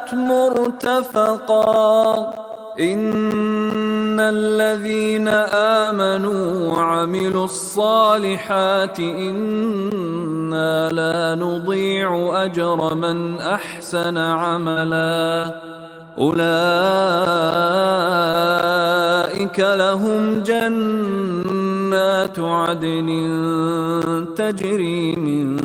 وحسنت مرتفقا. إن الذين آمنوا وعملوا الصالحات إنا لا نضيع أجر من أحسن عملا. أولئك لهم جنات عدن تجري من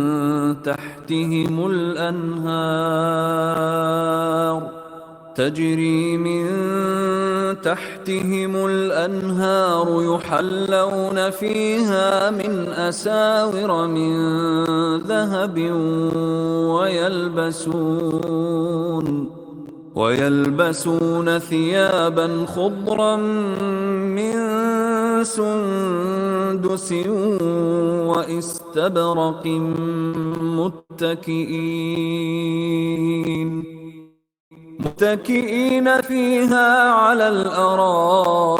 تحتهم الأنهار يحلون فيها من أساور من ذهب ويلبسون ثيابا خضرا من سندس وإستبرق متكئين فيها على الأرائك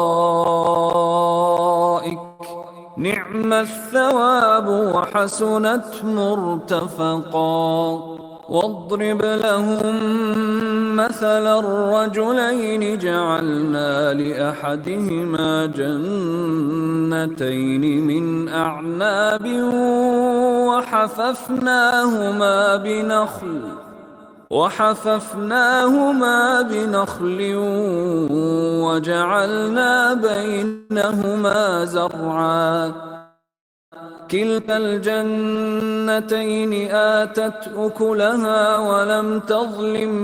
نعم الثواب وحسنت مرتفقا. واضرب لهم مثل الرجلين جعلنا لأحدهما جنتين من أعناب وحففناهما بنخل وجعلنا بينهما زرعا. كلتا الجنتين آتت أكلها ولم تظلم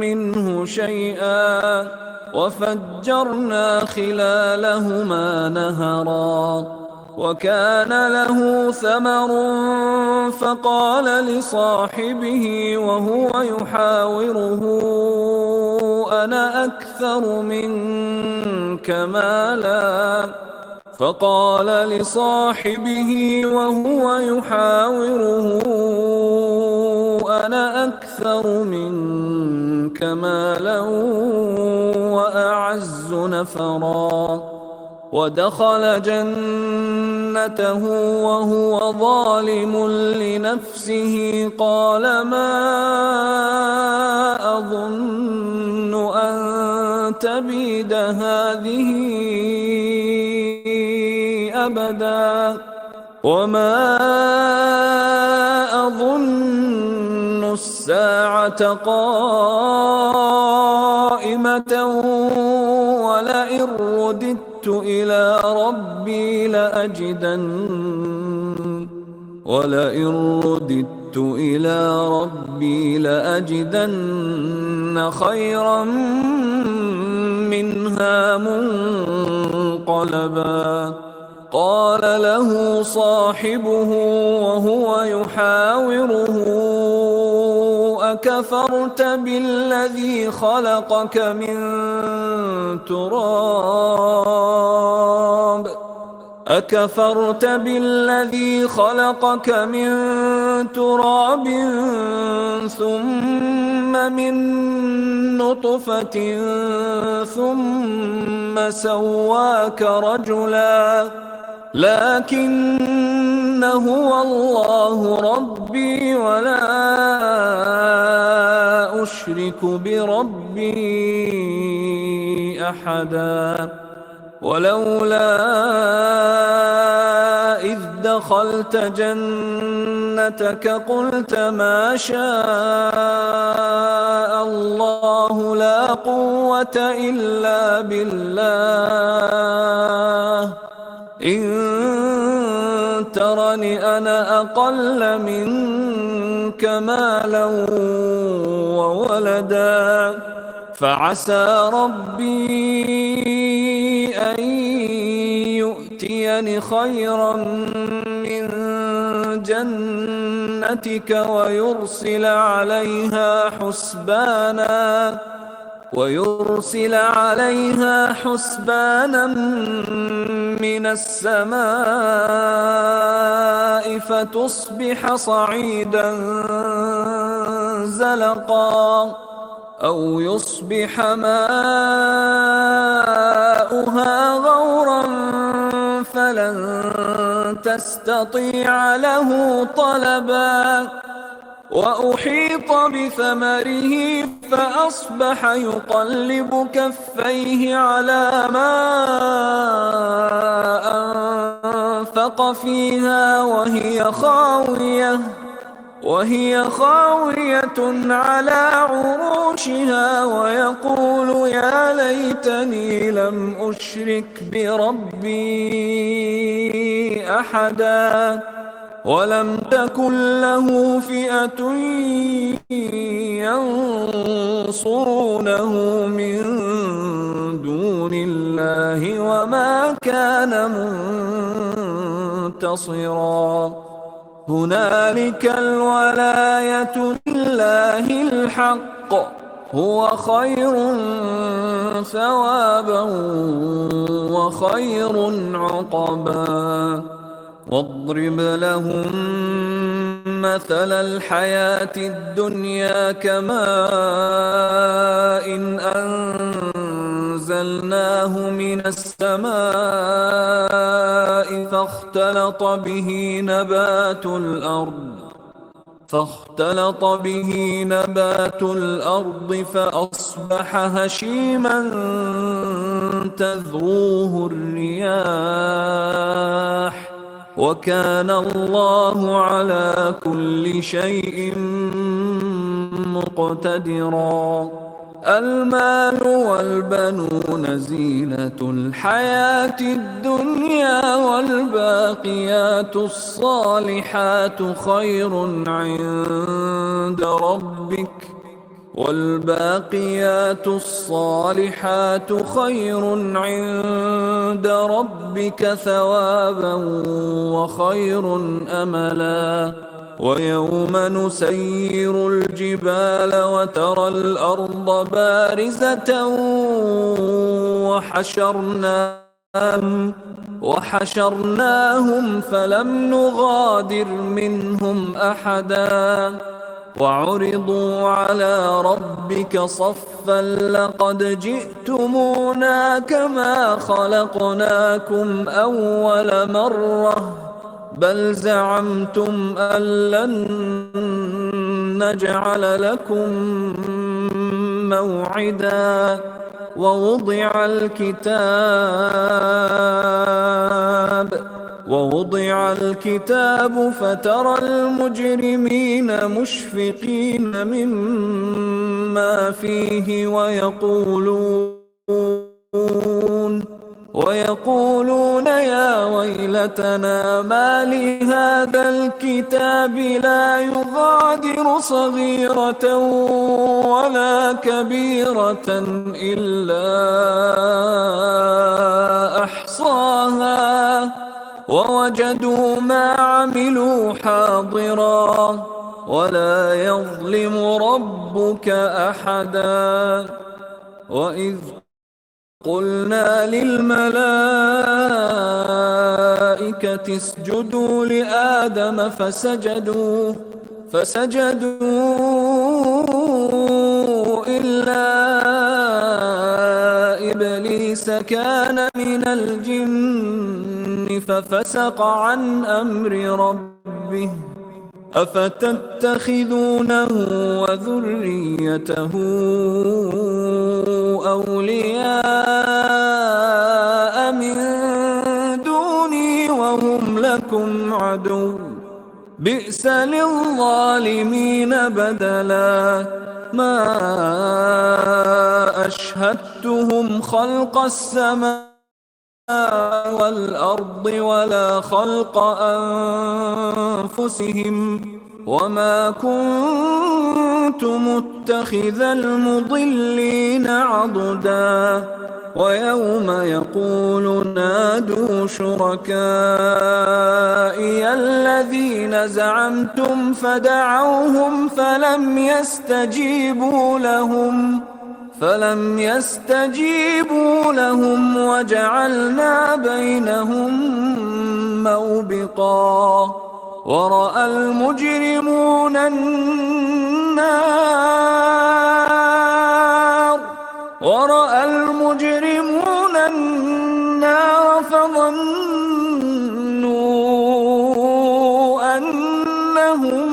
منه شيئا وفجرنا خلالهما نهرا. وكان له ثمر فقال لصاحبه وهو يحاوره أنا أكثر منك مالا وأعز نفرا. ودخل جنته وهو ظالم لنفسه قال ما أظن أن تبيد هذه أبدا وما أظن الساعة قائمة ولئن رددت إلى ربي لأجدن خيرا منها منقلبا. قال له صاحبه وهو يحاوره أكفرت بالذي خلقك من تراب ثم من نطفة ثم سواك رجلا لكن هو الله ربي ولا أشرك بربي أحدا. ولولا إذ دخلت جنتك قلت ما شاء الله لا قوة إلا بالله إن ترني أنا أقل منك مالا وولدا فعسى ربي أن يؤتيني خيرا من جنتك ويرسل عليها حسبانا من السماء فتصبح صعيدا زلقا أو يصبح ماؤها غورا فلن تستطيع له طلبا. وأحيط بثمره فأصبح يقلب كفيه على ما أنفق فيها وهي خاوية على عروشها ويقول يا ليتني لم أشرك بربي أحدا ولم تكن له فئة ينصرونه من دون الله وما كان منتصرا هنالك الولاية لله الحق هو خير ثوابا وخير عقبا واضرب لهم مثل الحياة الدنيا كماء أنزلناه من السماء فاختلط به نبات الأرض فأصبح هشيما تذروه الرياح وكان الله على كل شيء مقتدرا المال والبنون زينة الحياة الدنيا والباقيات الصالحات خير عند ربك ثوابا وخير أملا ويوم نسير الجبال وترى الأرض بارزة وحشرناهم فلم نغادر منهم أحدا وعرضوا على ربك صفا لقد جئتمونا كما خلقناكم أول مرة بل زعمتم أن لن نجعل لكم موعدا ووضع الكتاب فترى المجرمين مشفقين مما فيه ويقولون يا ويلتنا ما لهذا الكتاب لا يغادر صغيرة ولا كبيرة إلا أحصاها ووجدوا ما عملوا حاضرا ولا يظلم ربك أحدا وإذ قلنا للملائكة اسجدوا لآدم فسجدوا إلا إبليس كان من الجن ففسق عن أمر ربه أفتتخذونه وذريته أولياء من دوني وهم لكم عدو بئس للظالمين بدلا ما أشهدتهم خلق السماء والأرض ولا خلق أنفسهم وما كنت متخذ المضلين عضدا ويوم يقول نادوا شركائي الذين زعمتم فدعوهم فلم يستجيبوا لهم وجعلنا بينهم موبقا ورأى المجرمون النار فظنوا أنهم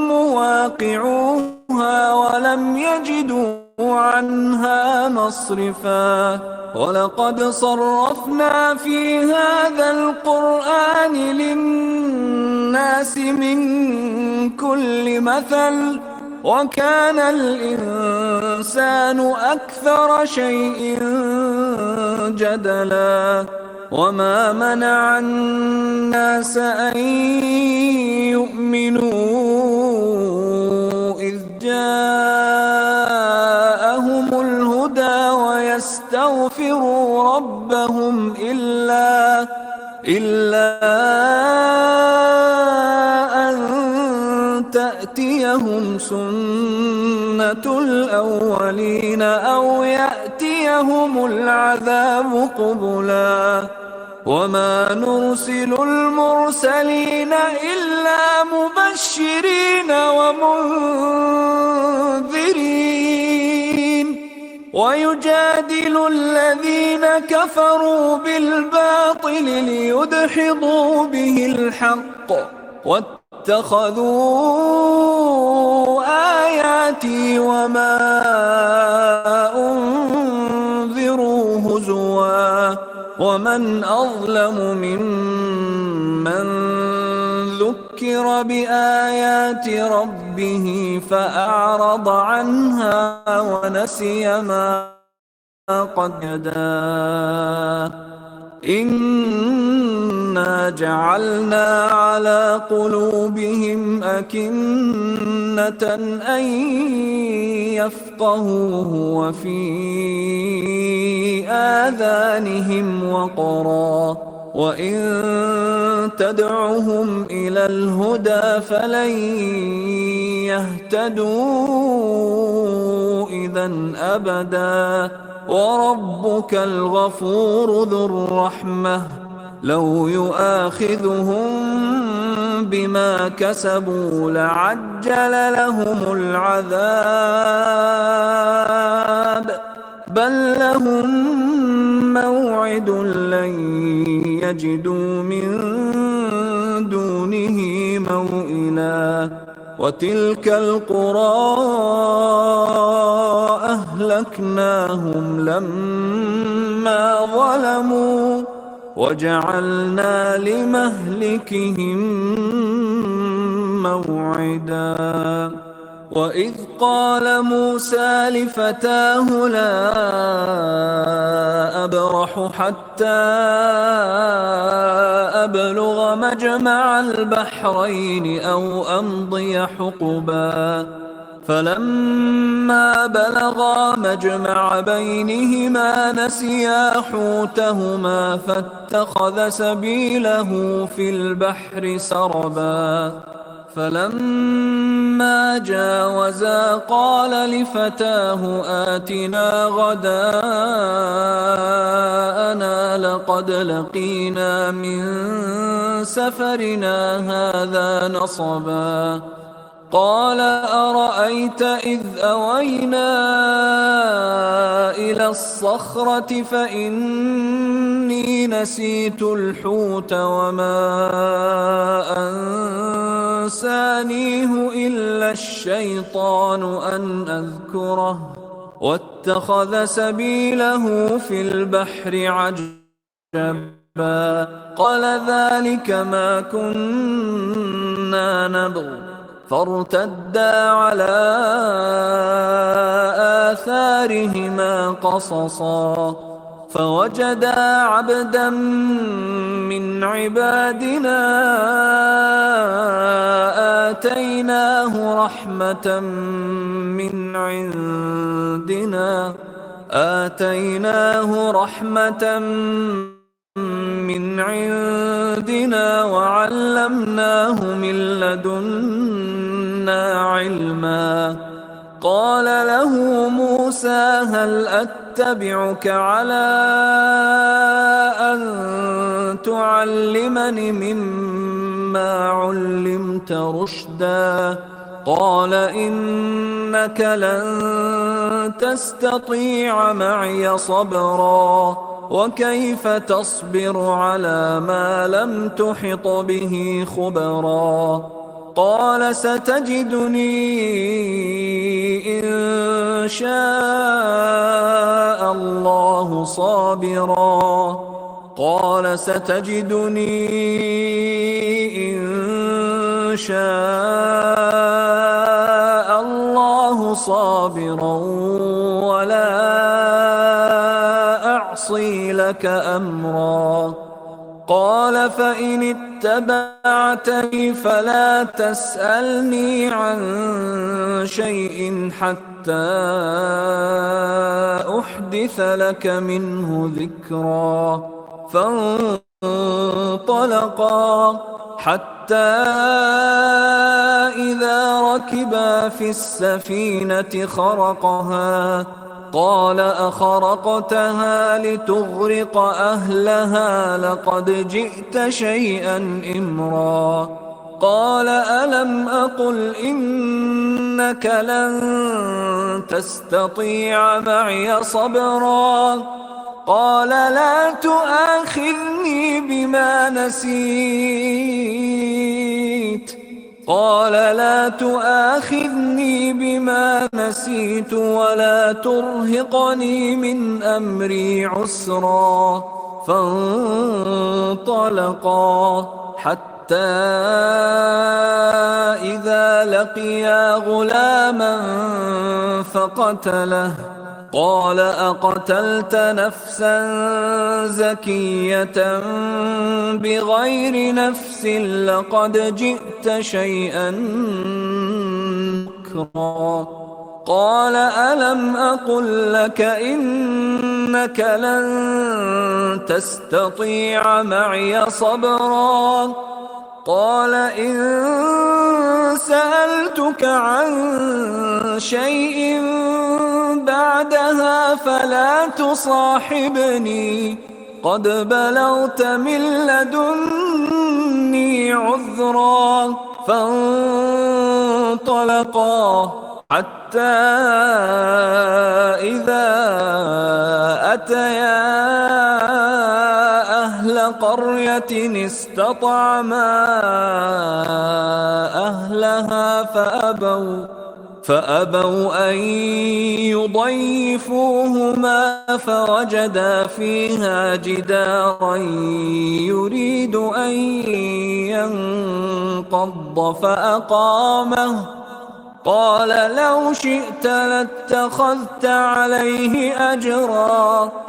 مواقعون واقعوها ولم يجدوا عنها مصرفا ولقد صرفنا في هذا القرآن للناس من كل مثل وكان الإنسان أكثر شيء جدلا وما منع الناس أن يؤمنوا إذ جاءهم الهدى ويستغفروا ربهم إلا أن تأتيهم سنة الأولين أو يأتيهم العذاب قبلا وما نرسل المرسلين إلا مبشرين ومنذرين ويجادل الذين كفروا بالباطل ليدحضوا به الحق واتخذوا آياتي وما أنذروا هزوا ومن أظلم ممن ذكر بآيات ربه فأعرض عنها ونسي ما قدّمه إنا جعلنا على قلوبهم أكنة أن يفقهوه وفي آذانهم وقرا وإن تدعهم إلى الهدى فلن يهتدوا إذا أبدا وربك الغفور ذو الرحمة لو يؤاخذهم بما كسبوا لعجل لهم العذاب بل لهم موعد لن يجدوا من دونه موئلا وتلك القرى أهلكناهم لما ظلموا وجعلنا لمهلكهم موعدا وإذ قال موسى لفتاه لا أبرح حتى أبلغ مجمع البحرين أو أمضي حقبا فلما بلغا مجمع بينهما نسيا حوتهما فاتخذ سبيله في البحر سربا فلما جاوزا قال لفتاه آتنا غداءنا لقد لقينا من سفرنا هذا نصبا قال أرأيت إذ أوينا إلى الصخرة فإني نسيت الحوت وما أنسانيه إلا الشيطان أن أذكره واتخذ سبيله في البحر عجبا قال ذلك ما كنا نبغ فارتدا على آثارهما قصصا فوجدا عبدا من عبادنا آتيناه رحمة من عندنا وعلمناه من لدنا علما قال له موسى هل أتبعك على أن تعلمني مما علمت رشدا قال إنك لن تستطيع معي صبرا وكيف تصبر على ما لم تحط به خبرا قال ستجدني إن شاء الله صابرا قال ستجدني إن شاء الله صابرا ولا أعصي لك أمرا قال فإن اتبعتني فلا تسألني عن شيء حتى أحدث لك منه ذكرا فانطلقا حتى إذا ركبا في السفينة خرقها قال أخرقتها لتغرق أهلها لقد جئت شيئا إمرا قال ألم أقل إنك لن تستطيع معي صبرا قال لا تؤاخذني بما نسيت ولا ترهقني من أمري عسرا فانطلقا حتى إذا لقيا غلاما فقتله قال أقتلت نفسا زكية بغير نفس لقد جئت شيئا نكرا قال ألم أقل لك إنك لن تستطيع معي صبرا قال إن سألتك عن شيء بعدها فلا تصاحبني قد بلغت من لدني عذرا فانطلقا حتى إذا أتيا أهل قرية استطعما أهلها فأبوا أن يضيفوهما فوجدا فيها جدارا يريد أن ينقض فأقامه قال لو شئت لاتخذت عليه أجرا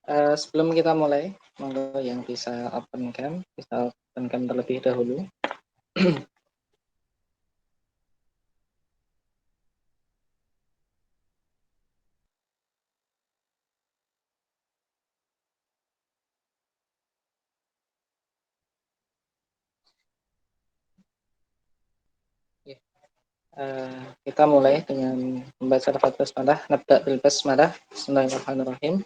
Sebelum kita mulai, monggo yang bisa open cam terlebih dahulu. Kita mulai dengan membaca lafaz basmalah. Nabda bil basmalah. Bismillahirrahmanirrahim.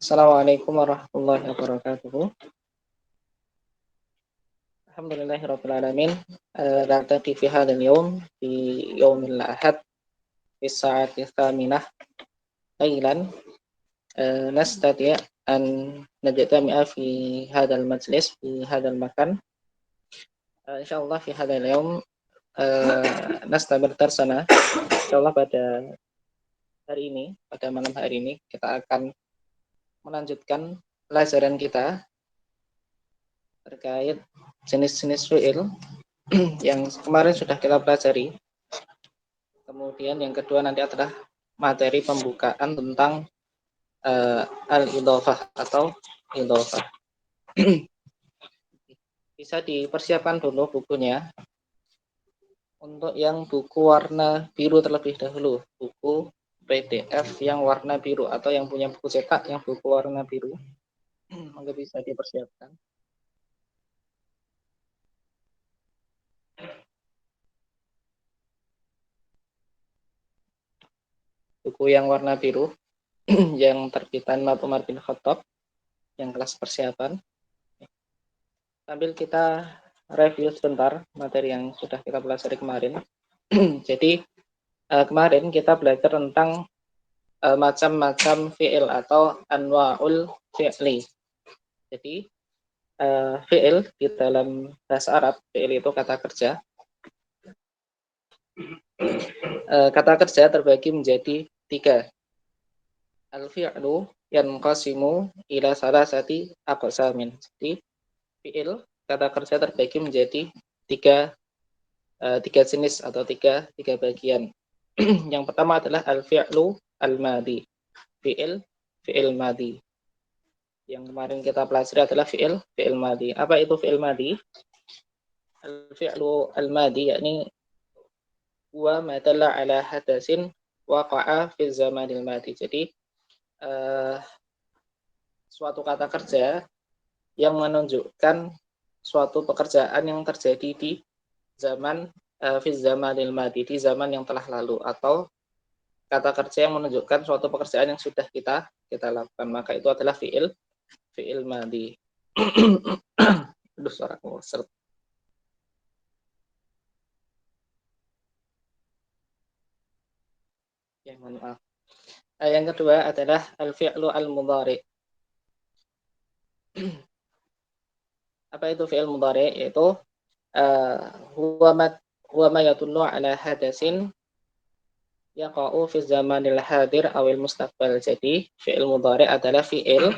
Assalamualaikum warahmatullahi wabarakatuh. Alhamdulillahirabbil alamin. Naltaqi fi hadzal yaum fi yaumil ahad fi sa'ati tsaminah lailan nastati' an najtami'a fi hadzal majlis fi hadzal makan. Insyaallah fi hadzal yaum nastamir darsana. Insyaallah pada hari ini, pada malam hari ini kita akan melanjutkan pelajaran kita terkait jenis-jenis fi'il yang kemarin sudah kita pelajari. Kemudian yang kedua nanti adalah materi pembukaan tentang al-idhofah atau idhofah. Bisa dipersiapkan dulu bukunya. Untuk yang buku warna biru terlebih dahulu, buku PDF yang warna biru atau yang punya buku cetak yang buku warna biru, maka bisa dipersiapkan. Buku yang warna biru yang terbitan Mat Umar bin Khattab yang kelas persiapan. Sambil kita review sebentar materi yang sudah kita pelajari kemarin. Jadi kemarin kita belajar tentang macam-macam fi'il atau anwa'ul fi'li. Jadi fi'il di dalam bahasa Arab, fi'il itu kata kerja. Kata kerja terbagi menjadi 3. Al-fi'lu yanqasimu ila salasati aqsamin. Jadi fi'il kata kerja terbagi menjadi tiga jenis atau tiga bagian. Yang pertama adalah al-fi'lu al-madi. Fi'il madi. Yang kemarin kita pelajari adalah fi'il madi. Apa itu fi'il madi? Al-fi'lu al-madi yakni huwa ma dalla ala hadasin waqa'a fi zamanil madi. Jadi suatu kata kerja yang menunjukkan suatu pekerjaan yang terjadi di zaman fi zamanil madi, di zaman yang telah lalu, atau kata kerja yang menunjukkan suatu pekerjaan yang sudah kita lakukan, maka itu adalah fi'il madi. Aduh, suaraku seret. Ya, mohon maaf. Yang kedua adalah al-fi'lu al-mudhari. Apa itu fi'il mudhari? Yaitu huwa ma yadullu ala hadasin yaqa'u fi zamanil hadir awil mustaqbal. Jadi fi'il mudhari adalah fi'il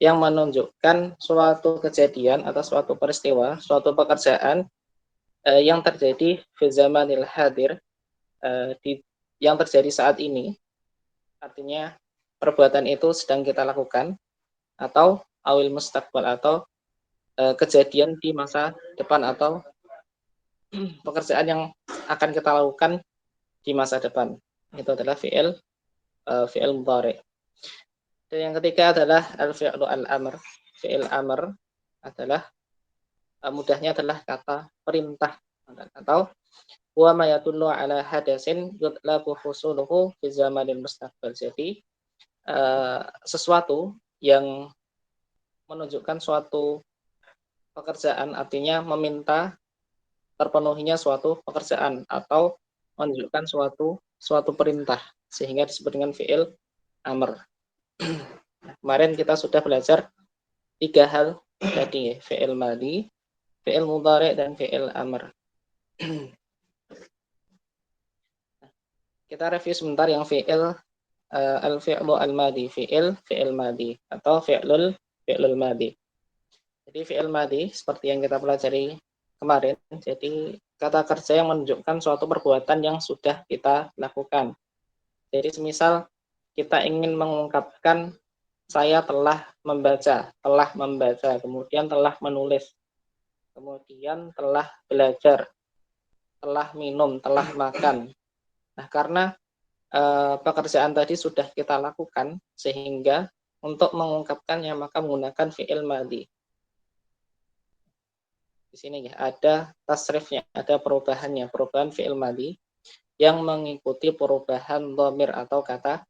yang menunjukkan suatu kejadian atau suatu peristiwa, suatu pekerjaan yang terjadi fi zamanil hadir, yang terjadi saat ini. Artinya perbuatan itu sedang kita lakukan, atau awil mustaqbal atau kejadian di masa depan, atau pekerjaan yang akan kita lakukan di masa depan. Itu adalah fi'il mudhari. Dan yang ketiga adalah al-fi'lu al-amr. Fi'il amr adalah mudahnya adalah kata perintah, atau huwa ma yadullu ala hadasin yutlabu husuluhu fi zamanil mustaqbal. Jadi sesuatu yang menunjukkan suatu pekerjaan, artinya meminta terpenuhinya suatu pekerjaan atau menunjukkan suatu perintah, sehingga disebut dengan fi'il amr. Kemarin kita sudah belajar 3 hal tadi, fi'il madi, fi'il mudhari, dan fi'il amr. Kita review sebentar yang fi'il al-fi'lu al-madi, fi'il madi atau fi'lul madi. Jadi fi'il madi seperti yang kita pelajari kemarin, jadi kata kerja yang menunjukkan suatu perbuatan yang sudah kita lakukan. Jadi semisal kita ingin mengungkapkan saya telah membaca, kemudian telah menulis, kemudian telah belajar, telah minum, telah makan. Nah, karena pekerjaan tadi sudah kita lakukan, sehingga untuk mengungkapkannya maka menggunakan fi'il madi. Di sini ya ada tasrifnya, ada perubahan fi'il madi yang mengikuti perubahan dhamir atau kata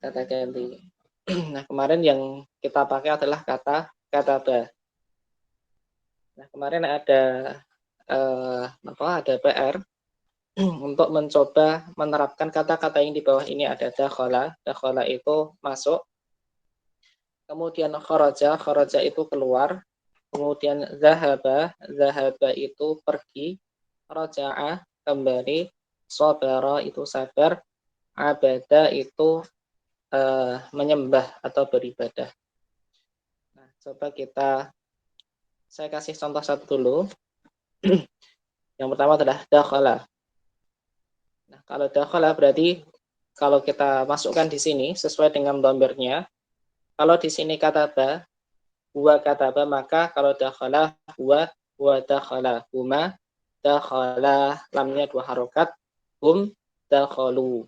ganti. Nah, kemarin yang kita pakai adalah kata ba. Nah, kemarin ada PR untuk mencoba menerapkan kata-kata yang di bawah ini. Ada dakhala. Dakhala itu masuk. Kemudian kharaja. Kharaja itu keluar. Kemudian zahaba. Zahaba itu pergi. Raja'a kembali. Sabara itu sabar. Abada itu menyembah atau beribadah. Nah, coba saya kasih contoh satu dulu. Yang pertama adalah dakhala. Nah, kalau dakhala berarti kalau kita masukkan di sini sesuai dengan dhamirnya, kalau di sini kataba, huwa kataba, maka kalau dakhala huwa dakhala, huma dakhala, lamnya 2 harokat, hum dakhalu,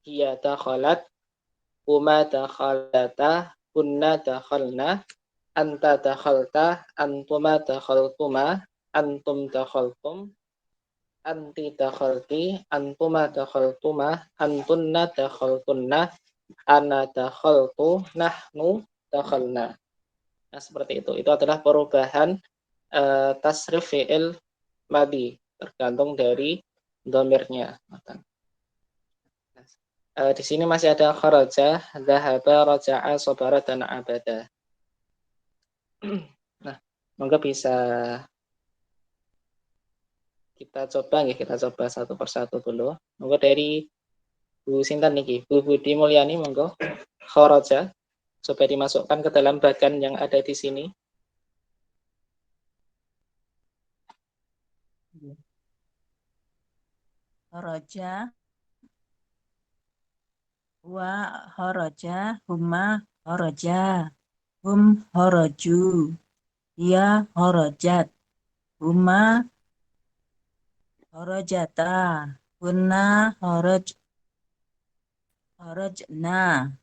hiya dakhalat, huma dakhalata, kunna dakhalna, anta dakhalta, antuma dakhaltuma, antum dakhaltum, anti dakhalti, antuma dakhaltuma, antunna dakhaltunna, ana dakhaltu, nahnu dakhalna. Nah, seperti itu. Itu adalah perubahan tasrif fi'il madi, tergantung dari dhamirnya. Di sini masih ada kharaja, dhahaba, raja'a, sabara, dan abada. Nah, monggo bisa kita coba satu persatu dulu. Monggo dari Bu Sintan niki, Bu Budi Mulyani, monggo kharaja coba dimasukkan ke dalam bagan yang ada di sini. Kharaja wa kharaja huma kharaja hum kharaju ya kharajat huma kharajata kunna kharajna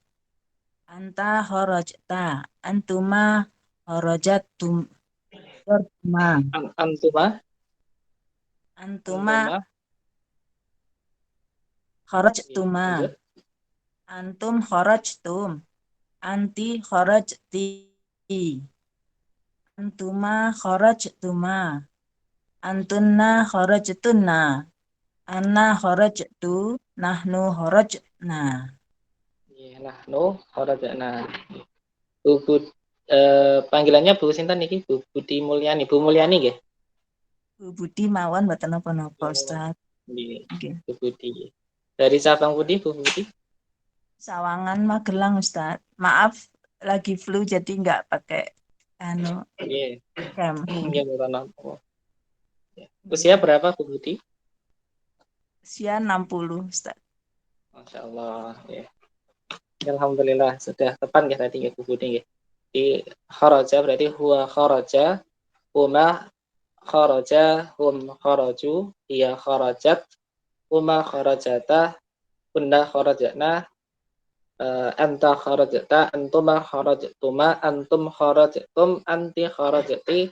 anta kharajta antuma kharajatum Antuma, antuma kharajtuma lanjut. antum kharajtum anti kharajti antuma kharajtuma antunna kharajtunna anna kharajtu nahnu kharajna. Nahnu kharajna. Bu, panggilannya Bu Sintan niki, Bu Budi Mulyani. Bu Mulyani nggih. Bu Budi mawon mboten napa-napa Ustaz. Nggih, Bu Budi. Dari Sabang Budi, Bu Budi. Sawangan Magelang Ustaz. Maaf lagi flu jadi nggak pakai Nggih. cam. Nggih, mboten napa. Usia berapa Bu Budi? Usia 60 Ustaz. Masya Allah. Ya. Alhamdulillah sudah tepat ya tadi ya Bu Budi ya. Di kharaja berarti huwa kharaja, huma kharaja, hum kharaju, hiya kharajat, huma kharajata, kunna kharajatna, anta kharajta, antuma kharajtuma, antum kharajtum, anti kharajti,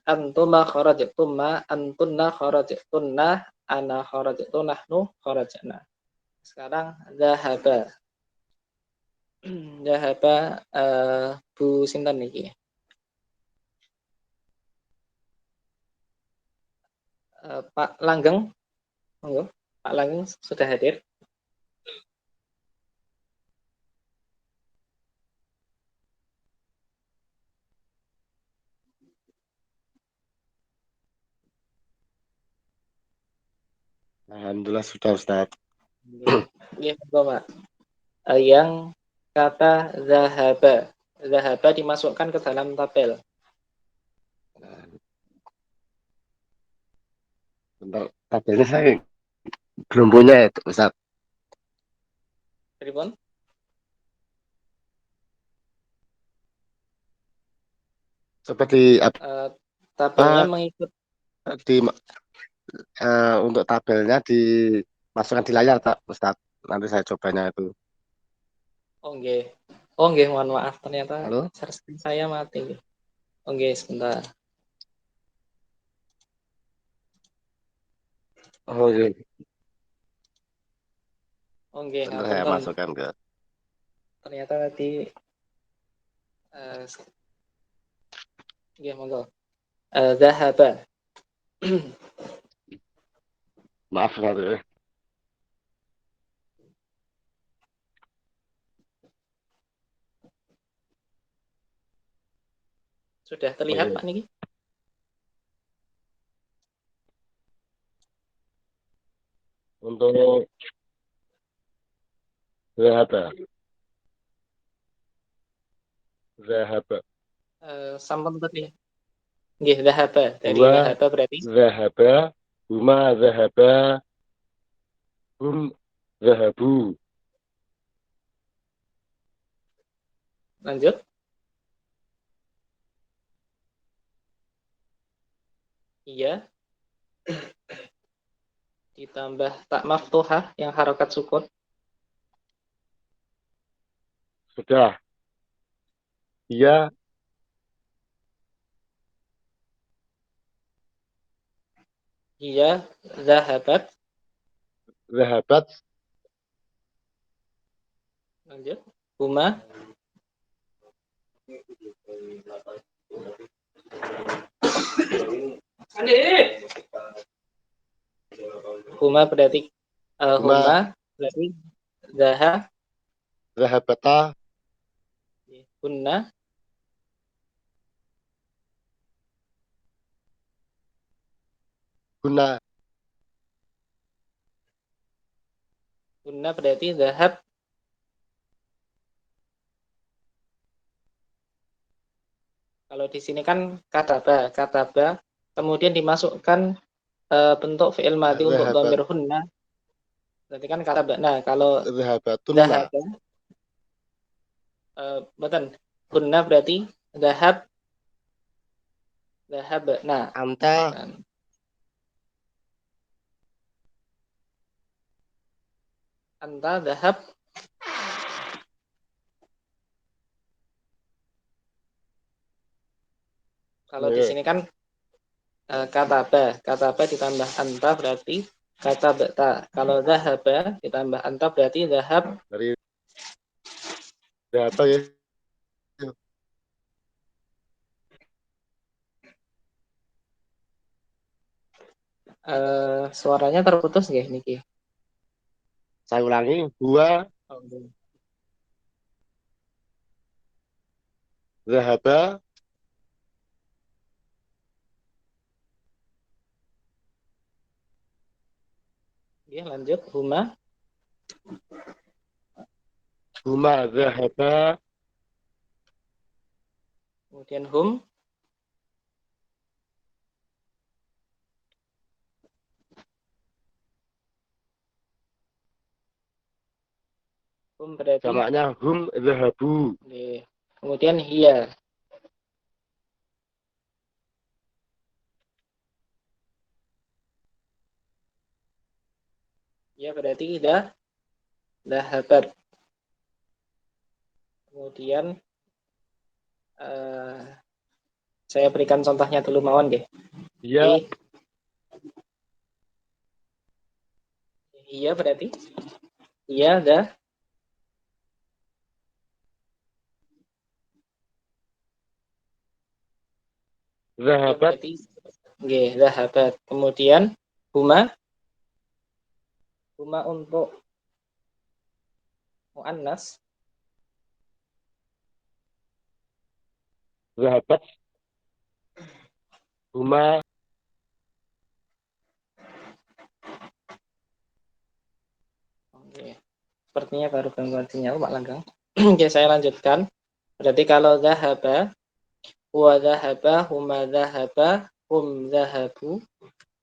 antuma kharajtumma, antunna kharajtunna, ana kharajtu, nahnu kharajna. Sekarang zahaba. Zahaba Bu Sinten niki. Pak Langgeng, monggo. Pak Langgeng sudah hadir. Alhamdulillah sudah Ustaz. Iya, Pak. Yang kata zahaba. Zahaba dimasukkan ke dalam tabel. Untuk tabelnya saya belum punya ya Ustaz. Pripun? Seperti Tabelnya mengikut. di untuk tabelnya dimasukkan di layar tak Ustaz. Nanti saya cobanya itu. Oh nggih. Oh nggih, mohon maaf ternyata Halo? share screen saya mati nggih. Oh nggih, sebentar. Oh iya. Oh nggih, Nanti saya ngapunten. masukkan ke. Ternyata tadi nggih, monggo. Dhahaba. Maaf Ustaz. Sudah terlihat Oke. Pak Niki? Untuk zahaba. Zahaba. Sampun tadi. Nggih, dhahaba. Dari Huwa dhahaba berarti zahaba. Huma zahaba. Hum zahabu. lanjut. Iya. Ditambah tak maftuhah yang harokat sukun. Sudah. Iya Iya, zahabat. zahabat. Lanjut. Huma. Huma berarti Huma huma berarti zaha. zahabata. Hunna. Guna. Hunna berarti zahab. Kalau di sini kan kataba, kemudian dimasukkan bentuk fi'il madhi untuk Zahabat. dhamir hunna. Berarti kan kataba. Nah, kalau Zahabatunna. zahaba, betul. Hunna berarti zahab. Nah, Anta. anta zahab. Kalau di Oke. sini kan kataba ditambah anta berarti katabta. Kalau zahaba ditambah anta berarti zahab. Dari zahaba ya. Suaranya terputus nggih niki. Saya ulangi. Huwa zahaba. Ya, lanjut. Huma. Huma zahaba. Kemudian hum. Hum berarti. Jamaknya hum zahabu. Kemudian hiya. Ya berarti dahabat. Kemudian saya berikan contohnya dulu mawon nggih. Iya. Iya berarti iya Zahabat. berarti nggih zahabat. Kemudian huma untuk muannas. Zahabat. Huma. Oke. Sepertinya baru gangguan sinyal Pak Langgang. Oke, saya lanjutkan. Berarti kalau zahaba, huwa zahaba, huma zahaba, hum zahabu,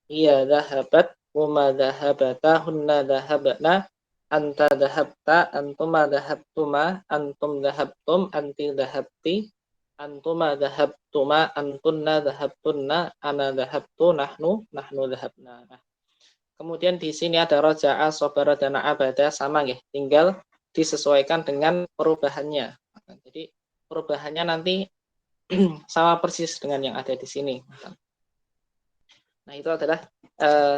iya zahabat, huma zahabata, hunna zahabna, anta zahabta, antuma zahabtuma, antum zahabtum, anti zahabti, antuma zahabtuma, antunna zahabtunna, ana zahabtu, nahnu zahabna. Nah, kemudian di sini ada roja'a, sobara, dan abada sama ya, tinggal disesuaikan dengan perubahannya. Jadi perubahannya nanti sama persis dengan yang ada di sini. Nah, itu adalah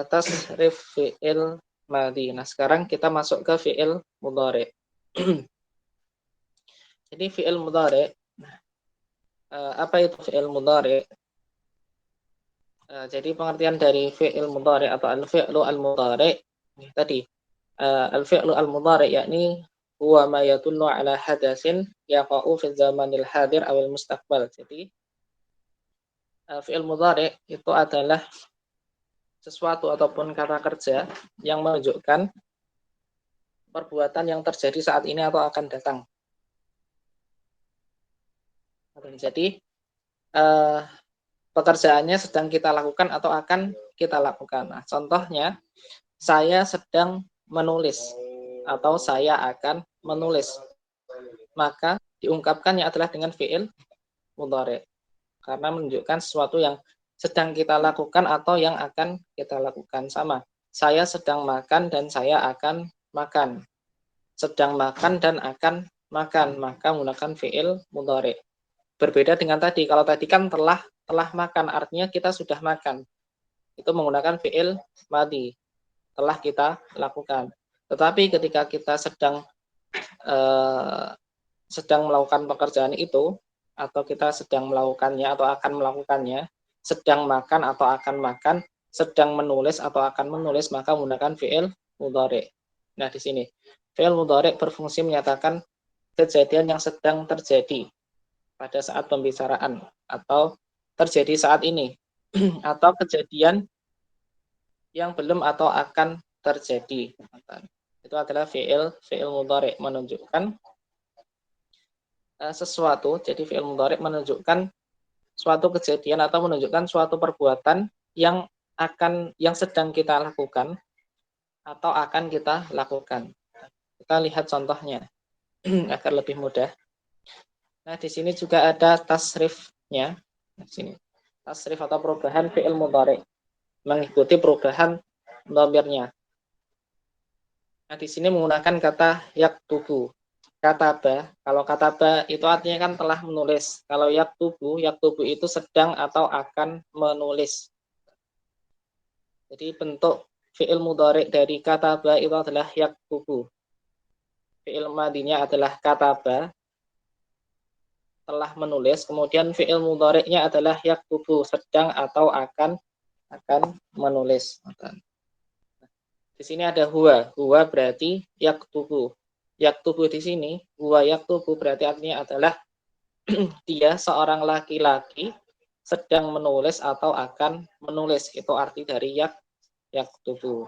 tasrif fi'il madhi. Nah, sekarang kita masuk ke fi'il mudhari. Jadi fi'il mudhari, apa itu fi'il mudhari? Jadi pengertian dari fi'il mudhari atau al-fi'lu al-mudhari tadi, al-fi'lu al-mudhari yakni huwa ma yadullu ala hadatsin yaqa'u fi zamanil hadir awil mustaqbal. Jadi fi'il mudhari itu adalah sesuatu ataupun kata kerja yang menunjukkan perbuatan yang terjadi saat ini atau akan datang. Jadi pekerjaannya sedang kita lakukan atau akan kita lakukan. Nah, contohnya saya sedang menulis atau saya akan menulis. Maka diungkapkannya adalah dengan fi'il mudhari karena menunjukkan sesuatu yang sedang kita lakukan atau yang akan kita lakukan. Sama. Saya sedang makan dan saya akan makan. Sedang makan dan akan makan, maka menggunakan fi'il mudhari. Berbeda dengan tadi, kalau tadi kan telah makan, artinya kita sudah makan. Itu menggunakan fi'il madhi, telah kita lakukan. Tetapi ketika kita sedang melakukan pekerjaan itu, atau kita sedang melakukannya atau akan melakukannya, sedang makan atau akan makan, sedang menulis atau akan menulis, maka menggunakan fi'il mudhari. Nah, di sini fi'il mudhari berfungsi menyatakan kejadian yang sedang terjadi pada saat pembicaraan atau terjadi saat ini atau kejadian yang belum atau akan terjadi. Itu adalah fi'il mudhari menunjukkan sesuatu. Jadi fi'il mudhari menunjukkan suatu kejadian atau menunjukkan suatu perbuatan yang sedang kita lakukan atau akan kita lakukan. Kita lihat contohnya agar lebih mudah. Nah, di sini juga ada tasrifnya. Di sini tasrif atau perubahan fi'il mudhari mengikuti perubahan dhamirnya. Nah, di sini menggunakan kata yaktubu. Kataba, kalau kataba itu artinya kan telah menulis. Kalau yaktubu itu sedang atau akan menulis. Jadi bentuk fi'il mudhari dari kataba itu adalah yaktubu. Fi'il madinya adalah kataba, telah menulis, kemudian fi'il mudhari'nya adalah yaktubu, sedang atau akan menulis. Di sini ada huwa berarti yaktubu. Yaktubu di sini, huwa yaktubu berarti artinya adalah dia seorang laki-laki sedang menulis atau akan menulis. Itu arti dari yaktubu.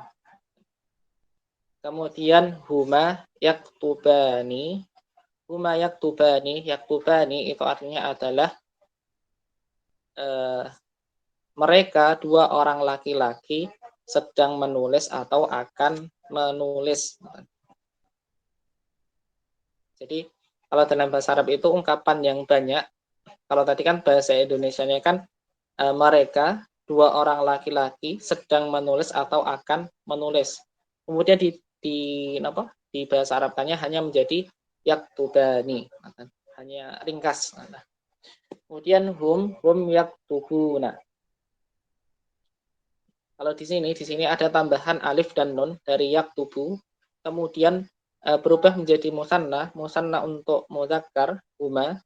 Kemudian huma yaktubani. Huma yaktubani itu artinya adalah mereka dua orang laki-laki sedang menulis atau akan menulis. Jadi kalau dalam bahasa Arab itu ungkapan yang banyak. Kalau tadi kan bahasa Indonesianya kan mereka dua orang laki-laki sedang menulis atau akan menulis. Kemudian di bahasa Arabkannya hanya menjadi yaktubani, hanya ringkas. Kemudian hum yaktubuna. Kalau di sini ada tambahan alif dan nun dari yaktubu, kemudian berubah menjadi musanna untuk mudzakkar huma,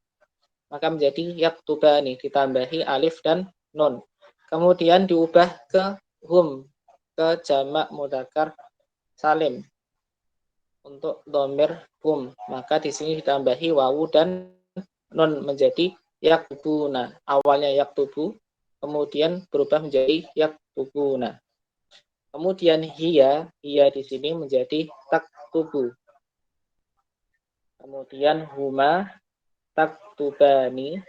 maka menjadi yaktubani ditambahi alif dan nun. Kemudian diubah ke hum, ke jamak mudzakkar salim untuk dhamir hum, maka di sini ditambahi wawu dan nun menjadi yaktubuna. Awalnya yaktubu, kemudian berubah menjadi yaktubuna. Kemudian hiya di sini menjadi taktubu. Kemudian huma taktubani.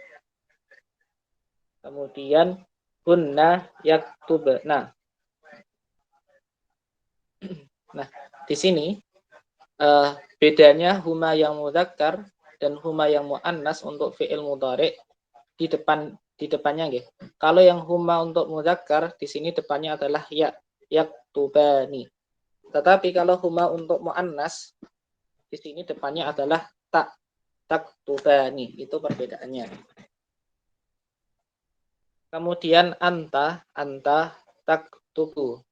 Kemudian hunna yaktubna. Nah, di sini bedanya huma yang mudzakkar dan huma yang muannas untuk fi'il mudhari di depannya nggih. Kalau yang huma untuk mudzakkar di sini depannya adalah yaktubani. Tetapi kalau huma untuk muannas di sini depannya adalah taktubani. Itu perbedaannya. Kemudian anta taktubu.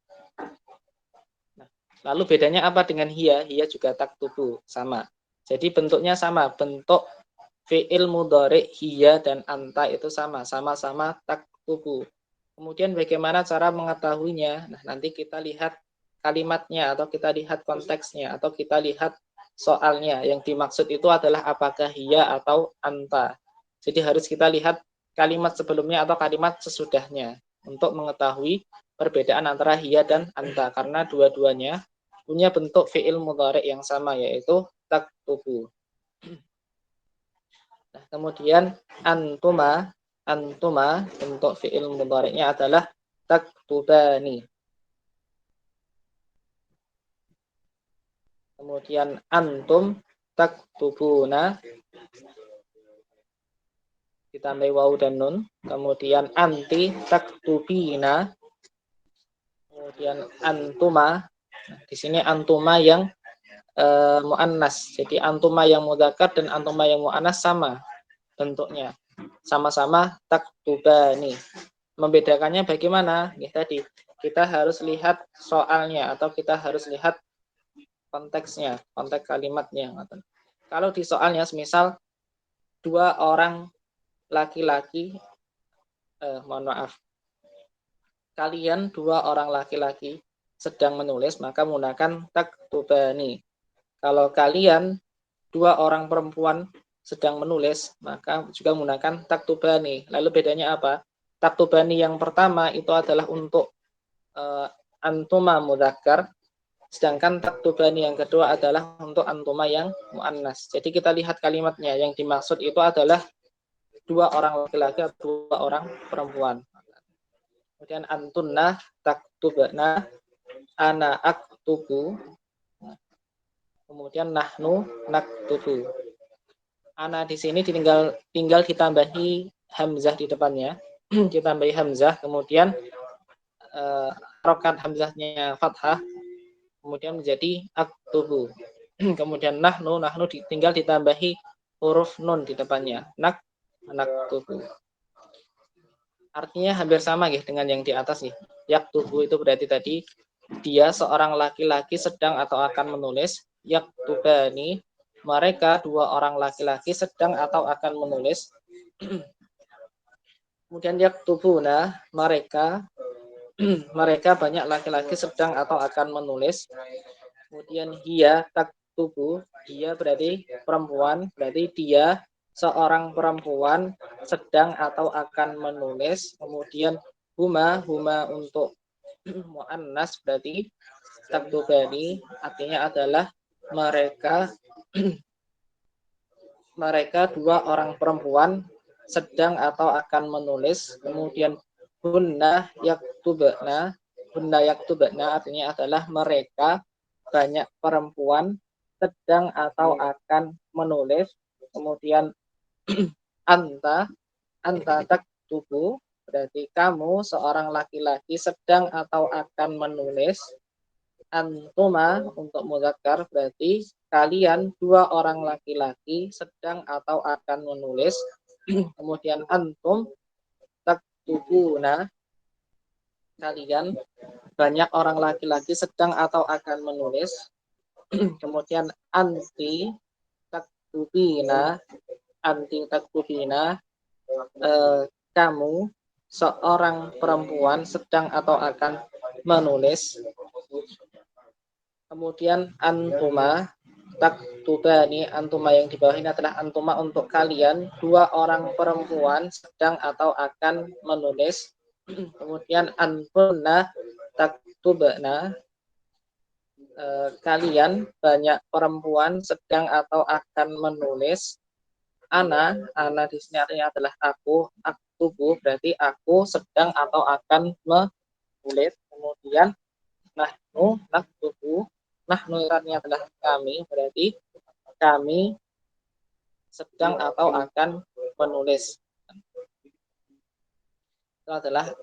Nah, lalu bedanya apa dengan hiya? Hiya juga taktubu, sama. Jadi bentuknya sama, bentuk fi'il mudhari hiya dan anta itu sama-sama taktubu. Kemudian bagaimana cara mengetahuinya? Nah, nanti kita lihat kalimatnya atau kita lihat konteksnya atau kita lihat soalnya. Yang dimaksud itu adalah apakah hiya atau anta. Jadi harus kita lihat kalimat sebelumnya atau kalimat sesudahnya untuk mengetahui perbedaan antara hiya dan anta karena dua-duanya punya bentuk fi'il mudhari yang sama yaitu taktubu. Nah, kemudian antuma bentuk fi'il mudhari'nya adalah taktubani. Kemudian antum taktubuna ditambah waw dan nun. Kemudian anti taktubina. Kemudian antuma. Nah, di sini antuma yang muannas. Jadi antuma yang mudzakkar dan antuma yang muannas sama bentuknya. Sama-sama taktubani. Membedakannya bagaimana? Ya, tadi kita harus lihat soalnya atau kita harus lihat konteksnya, konteks kalimatnya. Kalau di soalnya semisal dua orang laki-laki, mohon maaf, kalian dua orang laki-laki sedang menulis, maka menggunakan taktubani. Kalau kalian dua orang perempuan sedang menulis, maka juga menggunakan taktubani. Lalu bedanya apa? Taktubani yang pertama itu adalah untuk antuma mudzakkar, sedangkan taktubani yang kedua adalah untuk antuma yang muannas. Jadi kita lihat kalimatnya, yang dimaksud itu adalah dua orang laki-laki atau dua orang perempuan. Kemudian antunna taktubna, ana aktubu. Kemudian nahnu naktubu. Ana di sini tinggal ditambahi hamzah di depannya, ditambahi hamzah, kemudian harokat hamzahnya fathah, kemudian menjadi aktubu. Kemudian nahnu tinggal ditambahi huruf nun di depannya, naktubu. Artinya hampir sama ya dengan yang di atas nih. Yaktubu itu berarti tadi dia seorang laki-laki sedang atau akan menulis. Yaktubani, mereka dua orang laki-laki sedang atau akan menulis. Kemudian yaktubuna, mereka banyak laki-laki sedang atau akan menulis. Kemudian hiya taktubu, dia berarti perempuan, berarti dia seorang perempuan sedang atau akan menulis. Kemudian huma untuk muannas berarti taktubani, artinya adalah mereka dua orang perempuan sedang atau akan menulis. Kemudian hunna yaktubna artinya adalah mereka banyak perempuan sedang atau akan menulis. Kemudian anta taktubu, berarti kamu seorang laki-laki sedang atau akan menulis. Antuma untuk mudzakkar berarti kalian dua orang laki-laki sedang atau akan menulis. Kemudian antum taktubuna, kalian banyak orang laki-laki sedang atau akan menulis. Kemudian anti taktubina, kamu seorang perempuan sedang atau akan menulis. Kemudian antuma taktubani, antuma yang di bawah ini adalah antuma untuk kalian dua orang perempuan sedang atau akan menulis. Kemudian antunna taktubna, kalian banyak perempuan sedang atau akan menulis. Ana di sini artinya adalah aku, aktubu berarti aku sedang atau akan menulis. Kemudian nahnu naktubu, nahnu artinya adalah kami, berarti kami sedang atau akan menulis. Itu adalah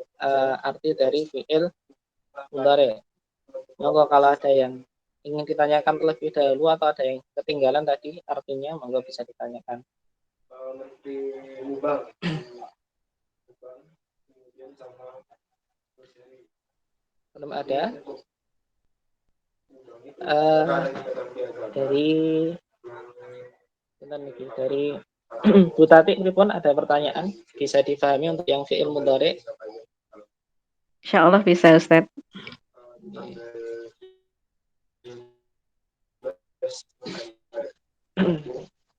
arti dari fi'il mudhari. Monggo kalau ada yang ingin ditanyakan terlebih dahulu atau ada yang ketinggalan tadi artinya, monggo bisa ditanyakan. Belum ada? Dari Bu Tati pun ada pertanyaan bisa difahami untuk yang fi'il mudhari. Insya Allah bisa Ustadz.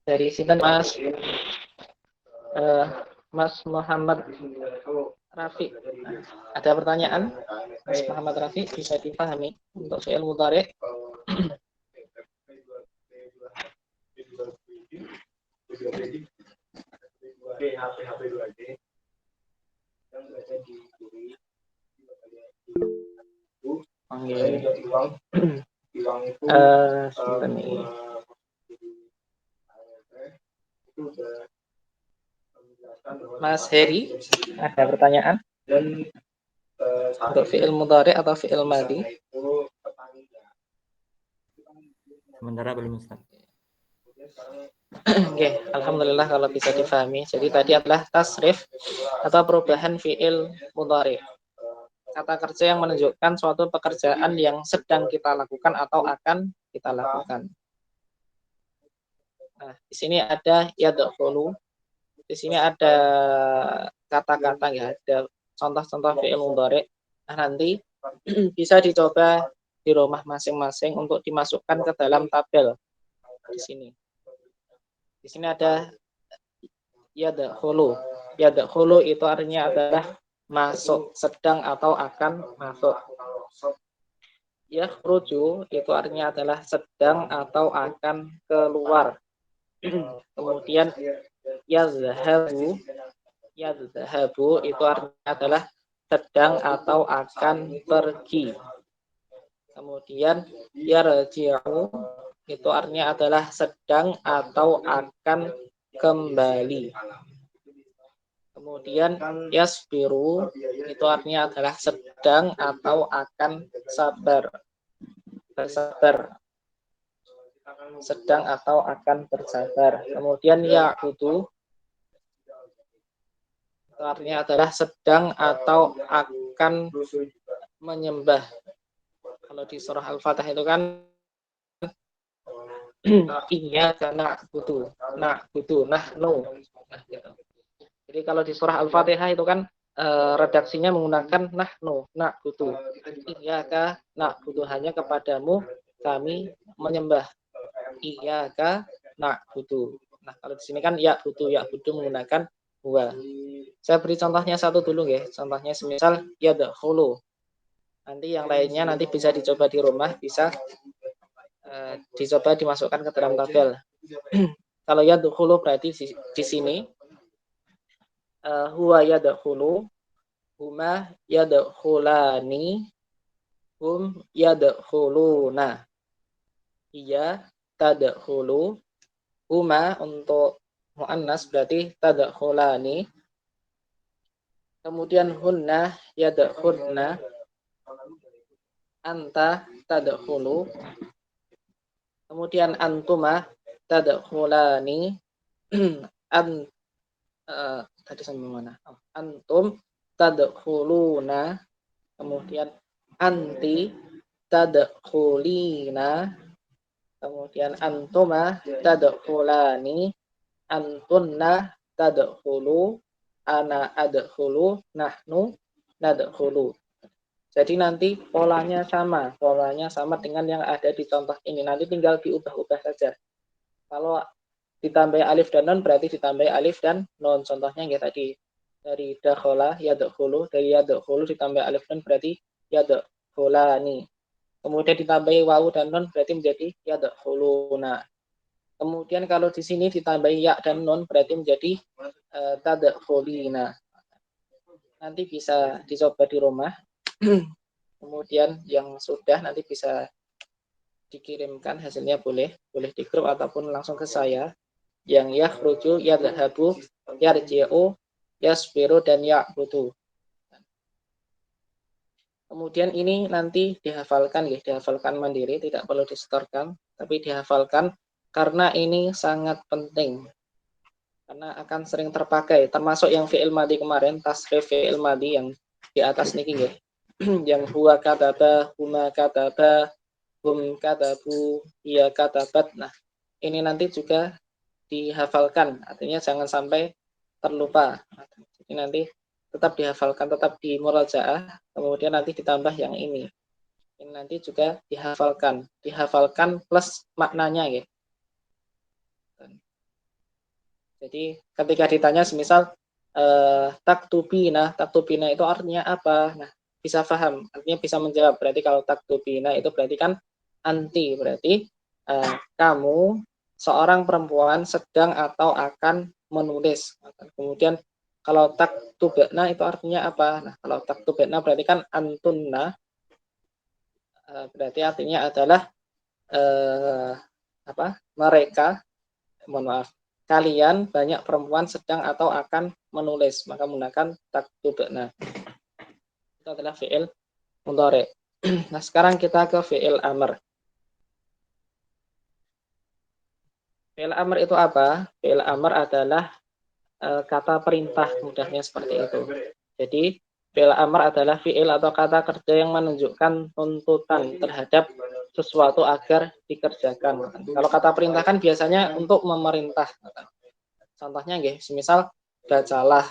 Dari sini Mas Muhammad Rafi. Ada pertanyaan? Mas Muhammad Rafi, bisa dipahami untuk fi'il mudhari'? Sebentar nih. Mas Heri, ada pertanyaan? Untuk fi'il mudhari' atau fi'il madhi? Sementara belum Ustaz. Oke, alhamdulillah kalau bisa difahami. Jadi tadi adalah tasrif atau perubahan fi'il mudhari'. Kata kerja yang menunjukkan suatu pekerjaan yang sedang kita lakukan atau akan kita lakukan. Nah, di sini ada yadkhulu. Di sini ada kata-kata ya, ada contoh-contoh fi'il mudhari'. Nah, nanti bisa dicoba di rumah masing-masing untuk dimasukkan ke dalam tabel di sini. Di sini ada yadkhulu. Yadkhulu itu artinya adalah masuk, sedang atau akan masuk. Yakhruju itu artinya adalah sedang atau akan keluar. Kemudian yazhabu itu artinya adalah sedang atau akan pergi. Kemudian yarji'u itu artinya adalah sedang atau akan kembali. Kemudian yasbiru itu artinya adalah sedang atau akan sabar. Bersabar. Sedang atau akan bersabar. Kemudian ya'budu itu artinya adalah sedang atau akan menyembah. Kalau di surah Al-Fatihah itu kan iyyaka na'budu, nahnu. Jadi kalau di surah Al-Fatihah itu kan redaksinya menggunakan nahnu, na'budu. Iyyaka na'budu, hanya kepadamu kami menyembah. Iyyaka na'budu. Nah, kalau di sini kan ya'budu menggunakan huwa. Saya beri contohnya satu dulu ya. Contohnya semisal yadkhulu. Nanti yang lainnya nanti bisa dicoba di rumah, bisa dicoba dimasukkan ke dalam tabel. Kalau yadkhulu berarti di sini huwa yadkhulu, huma yadkhulani, hum yadkhuluna. Iya tadkhulu, huma untuk muannas berarti tadkhulani. Kemudian hunna yadkhulna, anta tadkhulu. Kemudian antuma tadkhulani, tadi sampai mana? Antum tadkhuluna. Kemudian anti tadkhulina. Kemudian antuma tadkhulani, antunna tadkhulu, ana adkhulu, nahnu nadkhulu. Jadi nanti polanya sama dengan yang ada di contoh ini. Nanti tinggal diubah-ubah saja. Kalau ditambah alif dan nun berarti ditambah alif dan nun. Contohnya ya tadi dari dakhala yadkhulu, dari yadkhulu ditambah alif nun berarti yadkhulani. Kemudian ditambah wawu dan nun berarti menjadi yadkhuluna. Kemudian kalau di sini ditambah ya dan nun berarti menjadi tadkhulina. Nanti bisa dicoba di rumah. Kemudian yang sudah nanti bisa dikirimkan hasilnya, boleh di grup ataupun langsung ke saya. Yang yakhruju, yadhabu, yarji'u, yasbiru, dan ya'budu. Kemudian ini nanti dihafalkan ya, dihafalkan mandiri, tidak perlu disetorkan, tapi dihafalkan karena ini sangat penting. Karena akan sering terpakai, termasuk yang fi'il madhi kemarin, tasrif fi'il madhi yang di atas niki ya. Yang huwa kataba, huma kataba, hum katabu, iya katabat. Nah, ini nanti juga dihafalkan, artinya jangan sampai terlupa. Jadi nanti tetap dihafalkan, tetap di murajaah, kemudian nanti ditambah yang ini. Ini nanti juga dihafalkan plus maknanya ya. Jadi ketika ditanya semisal taktubina itu artinya apa? Nah, bisa paham, artinya bisa menjawab. Berarti kalau taktubina itu berarti kan anti, berarti kamu seorang perempuan sedang atau akan menulis. Kemudian kalau taktubna itu artinya apa? Nah, kalau taktubna berarti kan antunna, berarti artinya adalah mereka, mohon maaf, kalian banyak perempuan sedang atau akan menulis, maka menggunakan taktubna. Itu adalah fi'il mudhari'. Nah, sekarang kita ke fi'il amr. Fi'il amr itu apa? Fi'il amr adalah kata perintah, mudahnya seperti itu. Jadi fi'il amr adalah fi'il atau kata kerja yang menunjukkan tuntutan terhadap sesuatu agar dikerjakan. Kalau kata perintah kan biasanya untuk memerintah. Contohnya nggih, semisal bacalah,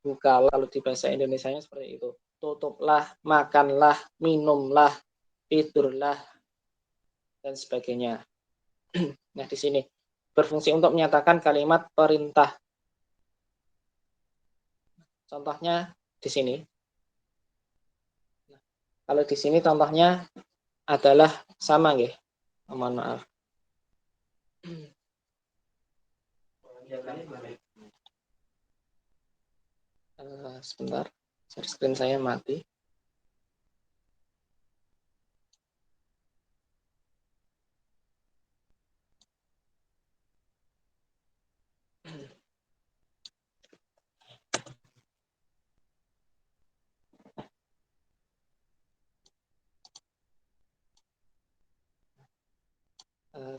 bukalah, lalu di bahasa Indonesianya seperti itu. Tutuplah, makanlah, minumlah, tidurlah, dan sebagainya. Nah, di sini berfungsi untuk menyatakan kalimat perintah. Contohnya di sini. Nah, kalau di sini contohnya adalah sama nggih. Mohon maaf. Sebentar, share screen saya mati.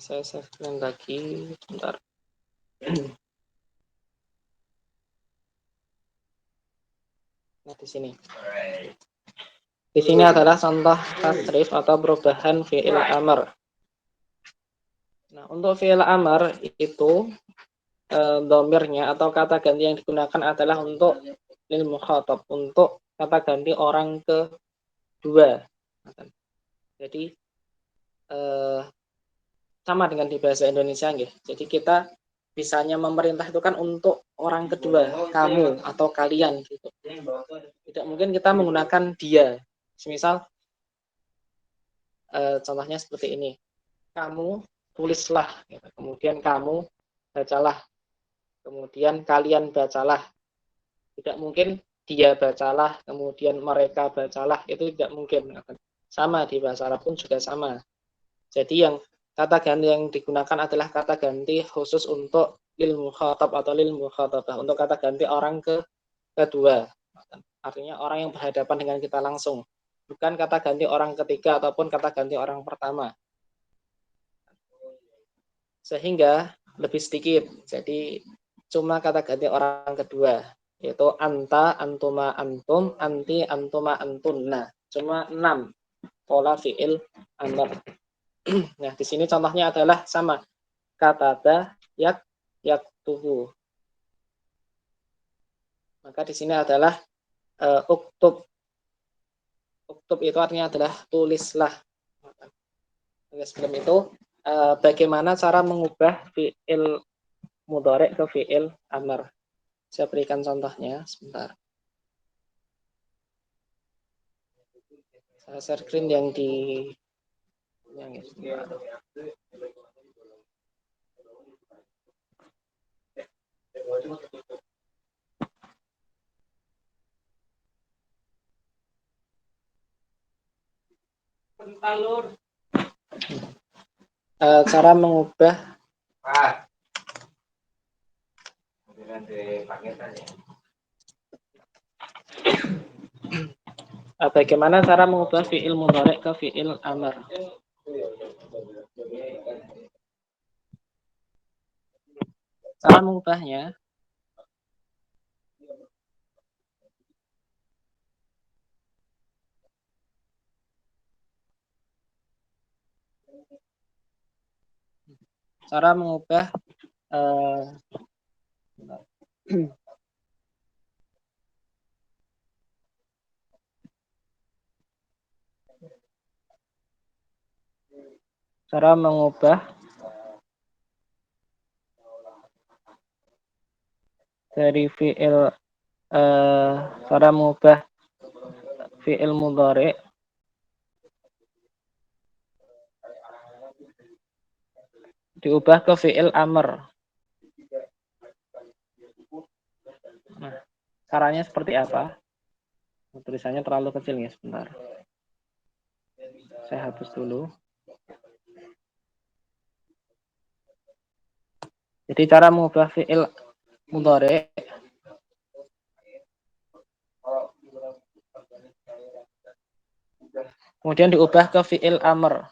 Saya share screen lagi, sebentar. Nah, di sini. Di sini adalah contoh tasrif atau perubahan fi'il amr. Nah, untuk fi'il amr itu domirnya atau kata ganti yang digunakan adalah untuk lil mukhatab, untuk kata ganti orang kedua. Jadi sama dengan di bahasa Indonesia nggih. Jadi kita bisanya memerintah itu kan untuk orang kedua, kamu atau kalian gitu. Tidak mungkin kita menggunakan dia. Misal contohnya seperti ini. Kamu tulislah, gitu. Kemudian kamu bacalah, kemudian kalian bacalah. Tidak mungkin dia bacalah, kemudian mereka bacalah, itu tidak mungkin. Sama di bahasa Arab pun juga sama. Jadi yang kata ganti yang digunakan adalah kata ganti khusus untuk lil mukhatab atau lil mukhatabah, untuk kata ganti orang kedua. Artinya orang yang berhadapan dengan kita langsung. Bukan kata ganti orang ketiga ataupun kata ganti orang pertama. Sehingga lebih sedikit. Jadi cuma kata ganti orang kedua, yaitu anta, antuma, antum, anti, antuma, antunna. Cuma 6 pola fi'il amr. Nah, di sini contohnya adalah sama. Kataba, yaktubu. Maka di sini adalah uktub. Uktub itu artinya adalah tulislah. Sebelum itu, bagaimana cara mengubah fi'il mudhari' ke fi'il amr? Saya berikan contohnya sebentar. Saya share screen yang di cara mengubah bagaimana cara mengubah fi'il mudhari' ke fi'il amr? Cara mengubahnya cara mengubah Cara mengubah dari fi'il cara mengubah fi'il mudhari diubah ke fi'il amr. Nah, caranya seperti apa? Tulisannya terlalu kecil ya, sebentar. Saya hapus dulu. Jadi cara mengubah fi'il mudhari kemudian diubah ke fi'il amr.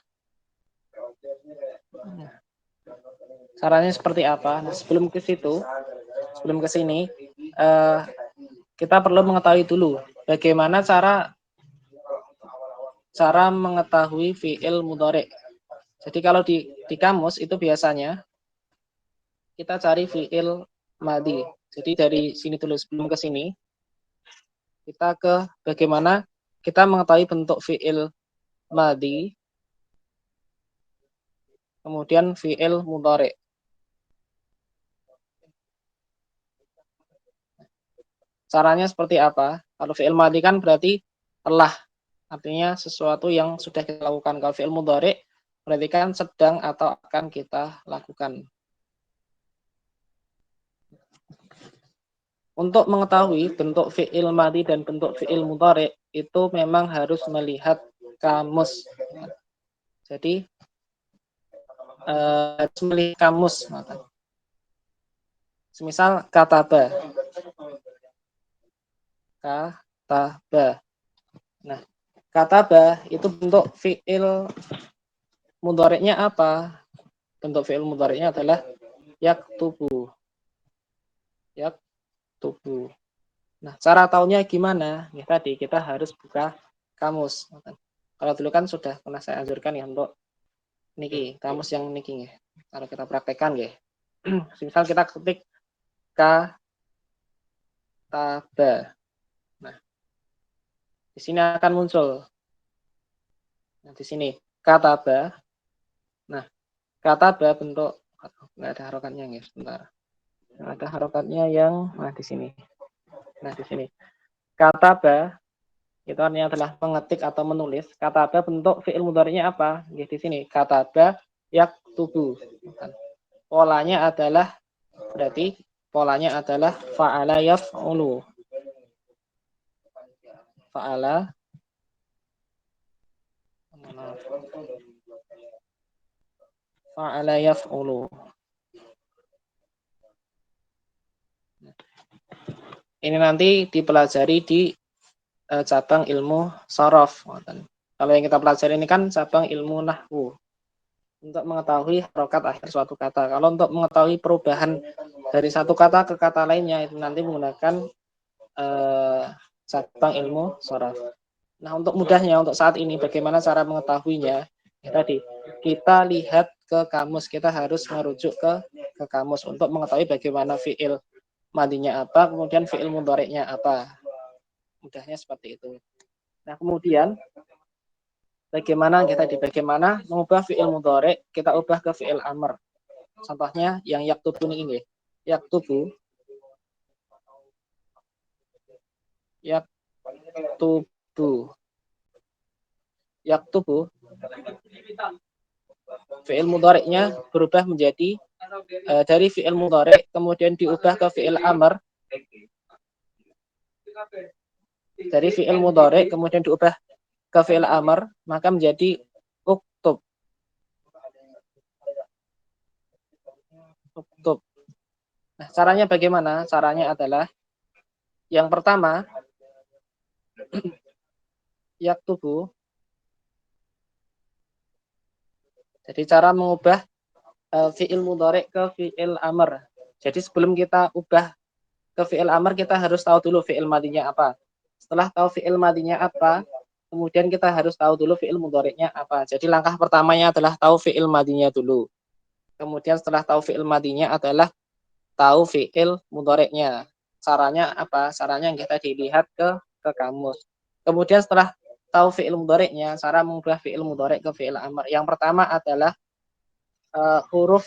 Caranya seperti apa? Nah, sebelum ke sini, kita perlu mengetahui dulu bagaimana cara mengetahui fi'il mudhari. Jadi kalau di kamus itu biasanya kita cari fi'il madhi. Jadi dari sini dulu, sebelum ke sini kita ke bagaimana kita mengetahui bentuk fi'il madhi kemudian fi'il mudhari. Caranya seperti apa? Kalau fi'il madhi kan berarti telah, artinya sesuatu yang sudah kita lakukan. Kalau fi'il mudhari berarti kan sedang atau akan kita lakukan. Untuk mengetahui bentuk fi'il madhi dan bentuk fi'il mudhari itu memang harus melihat kamus. Jadi harus melihat kamus. Semisal kataba. Nah, kataba itu bentuk fi'il mudhari'nya apa? Bentuk fi'il mudhari'nya adalah yaktubu. Yaktubu. Nah, cara taunya gimana? Ya tadi kita harus buka kamus. Kalau dulu kan sudah pernah saya anjurkan ya untuk niki, kamus yang niki ya. Kalau kita praktekkan ya. Misal kita ketik kataba. Nah, di sini akan muncul. Nah, di sini kataba. Nah, kataba bentuk nggak ada harokatnya ya, sebentar. Ada harokatnya yang di sini. Nah, di sini. Kataba itu artinya adalah mengetik atau menulis. Kataba bentuk fi'il mudhari'nya apa? Ya, di sini. Kataba yaktubu. Polanya adalah fa'ala yaf'ulu. Fa'ala yaf'ulu. Ini nanti dipelajari di cabang ilmu sorof. Kalau yang kita pelajari ini kan cabang ilmu nahwu. Untuk mengetahui harokat akhir suatu kata. Kalau untuk mengetahui perubahan dari satu kata ke kata lainnya itu nanti menggunakan cabang ilmu sorof. Nah, untuk mudahnya untuk saat ini bagaimana cara mengetahuinya? Ya, tadi kita lihat ke kamus, kita harus merujuk ke kamus untuk mengetahui bagaimana fi'il madinya apa, kemudian fi'il mudhari'nya apa. Mudahnya seperti itu. Nah, kemudian bagaimana mengubah fi'il mudhari' kita ubah ke fi'il amr. Contohnya yang yaktubu ini. Yaktubu. Fi'il mudhari'nya berubah menjadi dari fi'il mudhari' kemudian diubah ke fi'il amr. Dari fi'il mudhari' kemudian diubah ke fi'il amr, maka menjadi uktub. Nah, caranya bagaimana? Caranya adalah yang pertama yaktubu. Jadi cara mengubah fi'il mudhari' ke fi'il amr. Jadi sebelum kita ubah ke fi'il amr kita harus tahu dulu fi'il madinya apa. Setelah tahu fi'il madinya apa, kemudian kita harus tahu dulu fi'il mudhari'nya apa. Jadi langkah pertamanya adalah tahu fi'il madinya dulu. Kemudian setelah tahu fi'il madinya adalah tahu fi'il mudhari'nya. Caranya apa? Caranya kita dilihat ke kamus. Kemudian setelah tahu fi'il mudhari'nya, cara mengubah fi'il mudhari' ke fi'il amr. Yang pertama adalah huruf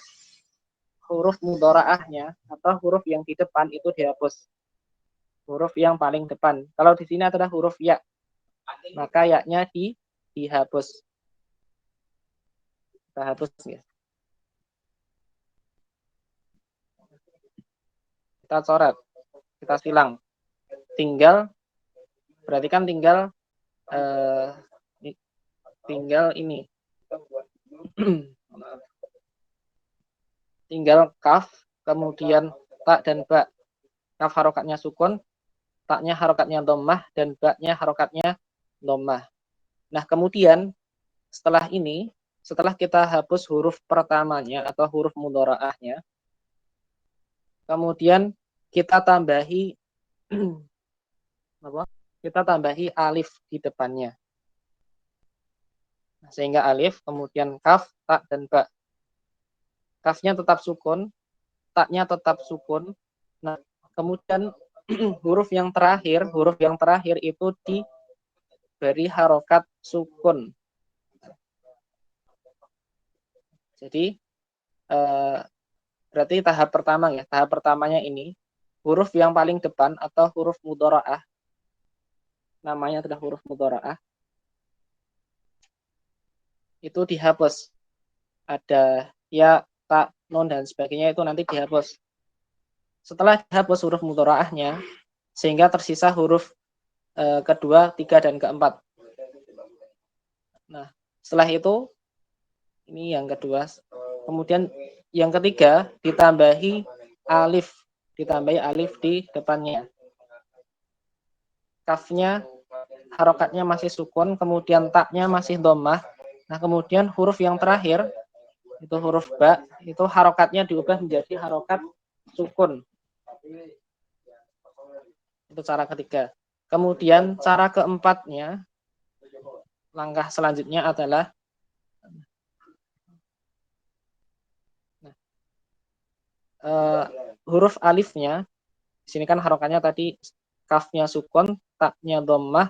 mudharaahnya atau huruf yang di depan itu dihapus. Huruf yang paling depan. Kalau di sini adalah huruf ya, maka ya-nya dihapus. Kita hapus ya. Kita coret, kita silang. Berarti kan tinggal ini. Tinggal kaf, kemudian ta dan ba. Kaf harokatnya sukun, taknya harokatnya dhammah, dan ba-nya harokatnya dhammah. Nah, kemudian setelah kita hapus huruf pertamanya atau huruf mudharaahnya, kemudian kita tambahi alif di depannya. Sehingga alif, kemudian kaf, ta, dan ba. Kafnya tetap sukun, taknya tetap sukun. Nah, kemudian huruf yang terakhir itu diberi harokat sukun. Jadi berarti tahap pertamanya ini huruf yang paling depan atau huruf mudharaah, namanya adalah huruf mudharaah, itu dihapus. Ada ya, ta, nun, dan sebagainya itu nanti dihapus. Setelah dihapus huruf mudharaahnya, sehingga tersisa huruf kedua, tiga, dan keempat. Nah, setelah itu, ini yang kedua. Kemudian yang ketiga, ditambahi alif di depannya. Kafnya, harokatnya masih sukun, kemudian taknya masih dhammah. Nah, kemudian huruf yang terakhir, itu huruf ba, itu harokatnya diubah menjadi harokat sukun. Itu cara ketiga. Kemudian cara keempatnya, langkah selanjutnya adalah huruf alifnya. Di sini kan harokatnya tadi kafnya sukun, taknya dhammah,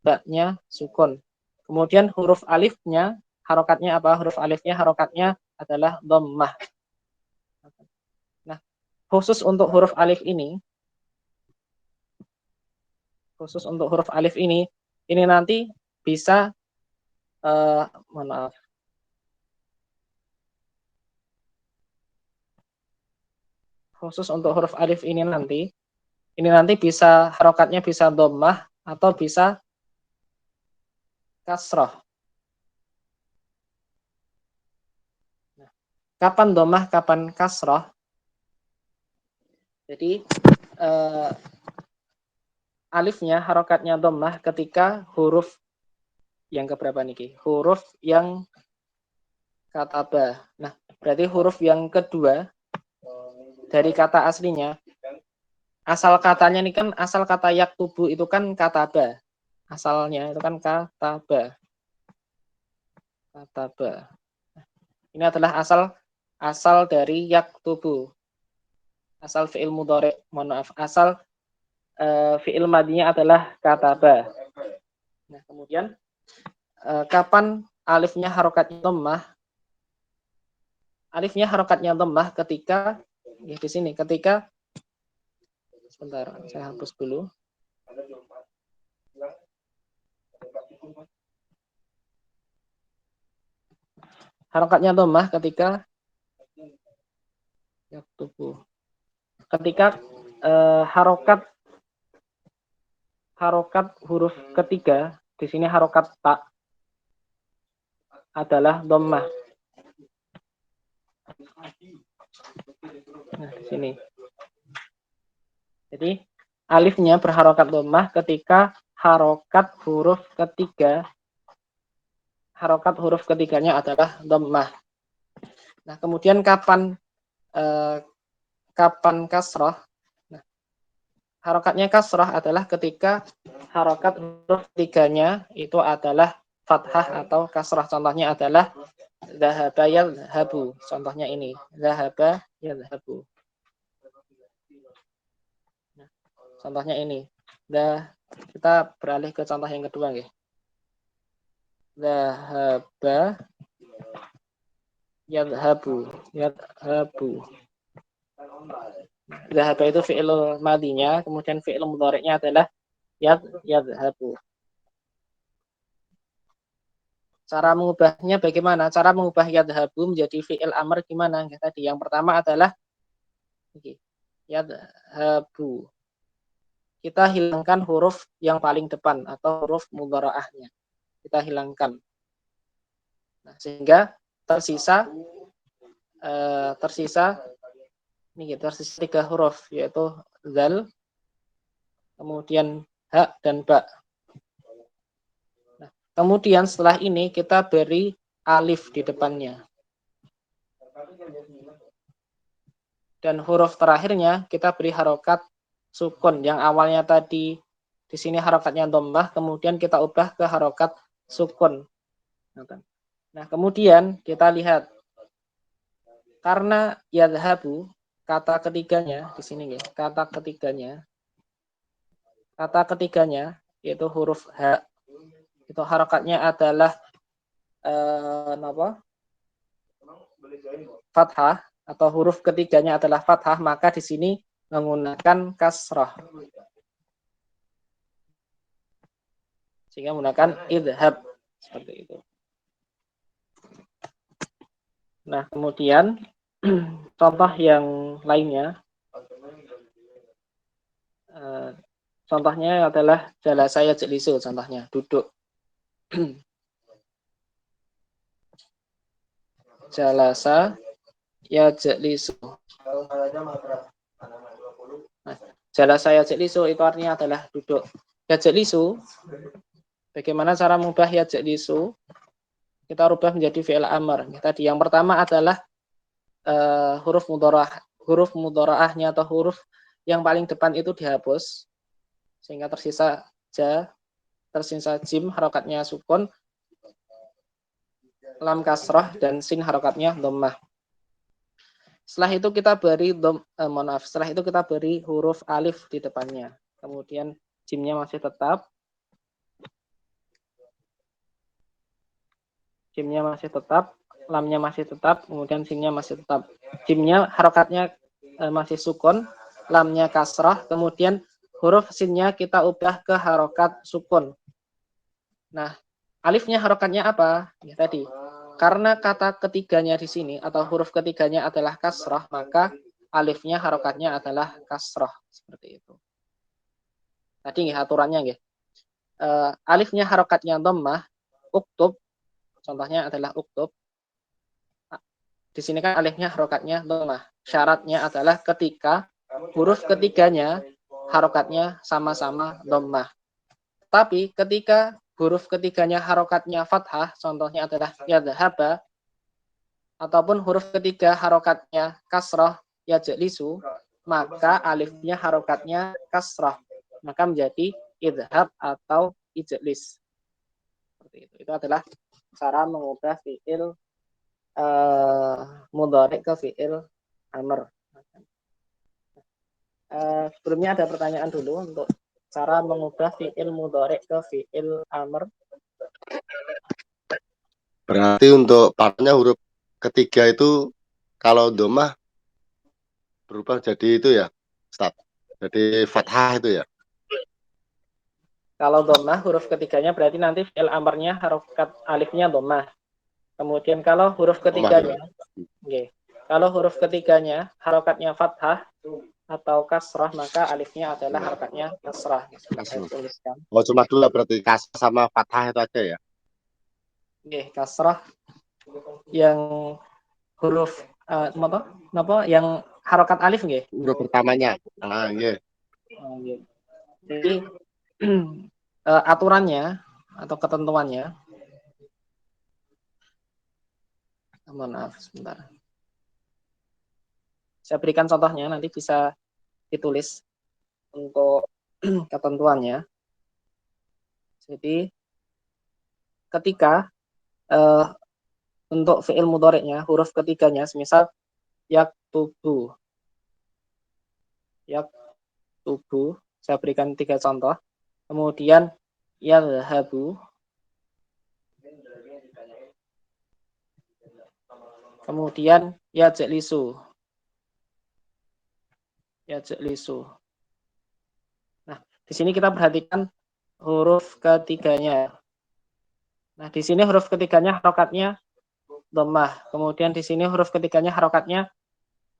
ba-nya sukun. Kemudian huruf alifnya, harokatnya apa? Huruf alifnya harokatnya adalah dhammah. Nah, khusus untuk huruf alif ini nanti bisa mohon maaf. Khusus untuk huruf alif ini nanti bisa harokatnya bisa dhammah atau bisa kasrah. Nah, kapan dhammah, kapan kasrah? Jadi alifnya harokatnya dhammah ketika huruf yang keberapa niki? Huruf yang kataba. Nah, berarti huruf yang kedua dari kata aslinya. Asal katanya ini kan, asal kata yaktubu itu kan kataba. Asalnya itu kan kataba. Ini adalah asal dari yaktubu. Asal fi'il mudhari', mohon maaf, asal fi'il madinya adalah kataba. Nah, kemudian kapan alifnya harokatnya dhammah? Alifnya harokatnya dhammah ketika ya di sini, ketika sebentar, saya hapus dulu. Harokatnya dhammah ketika yaktubu. Ketika harokat huruf ketiga, di sini harokat ta adalah dhammah. Nah, di sini. Jadi alifnya berharokat dhammah ketika harokat huruf ketiganya adalah dhammah. Nah, kemudian kapan kasrah? Nah, harokatnya kasrah adalah ketika harokat huruf ketiganya itu adalah fathah atau kasrah. Contohnya adalah dhahaba yadhhabu. Contohnya ini, dhahaba yadhhabu. Nah, contohnya ini. Kita beralih ke contoh yang kedua nggih. Dhahaba Yadhabu. Dhahaba itu fi'il madinya, kemudian fi'il mudhari'nya adalah yadhabu. Cara mengubahnya bagaimana? Cara mengubah yadhabu menjadi fi'il amr gimana? Tadi yang pertama adalah yadhabu. Kita hilangkan huruf yang paling depan atau huruf mudhara'ahnya. Kita hilangkan. Nah, sehingga tersisa ini tersisa 3 huruf, yaitu zal, kemudian ha dan ba. Nah, kemudian setelah ini kita beri alif di depannya. Dan huruf terakhirnya kita beri harokat sukun yang awalnya tadi di sini harokatnya dhammah, kemudian kita ubah ke harokat sukun. Nah, kemudian kita lihat karena yadhabu kata ketiganya di sini ya, kata ketiganya yaitu huruf ha, itu harokatnya adalah fathah atau huruf ketiganya adalah fathah, maka di sini menggunakan kasrah. Sehingga menggunakan idhab seperti itu. Nah, kemudian contoh yang lainnya, contohnya adalah jalasa yajlisu, contohnya duduk. Jalasa yajlisu. Nah, jalasa yajlisu itu artinya adalah duduk. Yajlisu, bagaimana cara mengubah yajlisu? Kita rubah menjadi fi'il amr. Tadi yang pertama adalah huruf mudhara'ahnya atau huruf yang paling depan itu dihapus sehingga tersisa ja, tersisa jim harokatnya sukun, lam kasrah dan sin harokatnya dhammah. Setelah itu kita beri setelah itu kita beri huruf alif di depannya. Kemudian jimnya masih tetap. Jimnya masih tetap, lamnya masih tetap, kemudian sinnya masih tetap. Jimnya harokatnya masih sukun, lamnya kasrah, kemudian huruf sinnya kita ubah ke harokat sukun. Nah, alifnya harokatnya apa? Ya, tadi. Karena kata ketiganya di sini atau huruf ketiganya adalah kasrah, maka alifnya harokatnya adalah kasrah seperti itu. Tadi nggih aturannya nggih. Alifnya harokatnya dhammah, uktub. Contohnya adalah uktub. Di sini kan alifnya harokatnya dhammah. Syaratnya adalah ketika huruf ketiganya harokatnya sama-sama dhammah. Tapi ketika huruf ketiganya harokatnya fathah, contohnya adalah yadhaba, ataupun huruf ketiga harokatnya kasrah, yajlisu, maka alifnya harokatnya kasrah. Maka menjadi idhab atau ijlis. Seperti itu. Itu adalah cara mengubah fi'il mudhari' ke fi'il amr. Sebelumnya ada pertanyaan dulu untuk cara mengubah fi'il mudhari' ke fi'il amr. Berarti untuk partnya huruf ketiga itu kalau dhammah berubah jadi itu ya, Ustaz. Jadi fathah itu ya. Kalau dhammah huruf ketiganya berarti nanti fi'il amrnya harokat alifnya dhammah. Kemudian kalau huruf ketiganya, kalau huruf ketiganya harokatnya fathah atau kasrah, maka alifnya adalah harokatnya kasrah. Oh, cuma dua berarti kasrah sama fathah itu aja ya. Kasrah yang huruf yang harokat alif nggih. Huruf pertamanya. Nggih. Jadi aturannya atau ketentuannya, maaf sebentar. Saya berikan contohnya, nanti bisa ditulis untuk ketentuannya. Jadi ketika untuk fi'il mudhari'nya huruf ketiganya, semisal yaktubu, saya berikan 3 contoh. Kemudian yadhabu, Kemudian yajlisu. Nah, di sini kita perhatikan huruf ketiganya. Nah, di sini huruf ketiganya harokatnya dhammah. Kemudian di sini huruf ketiganya harokatnya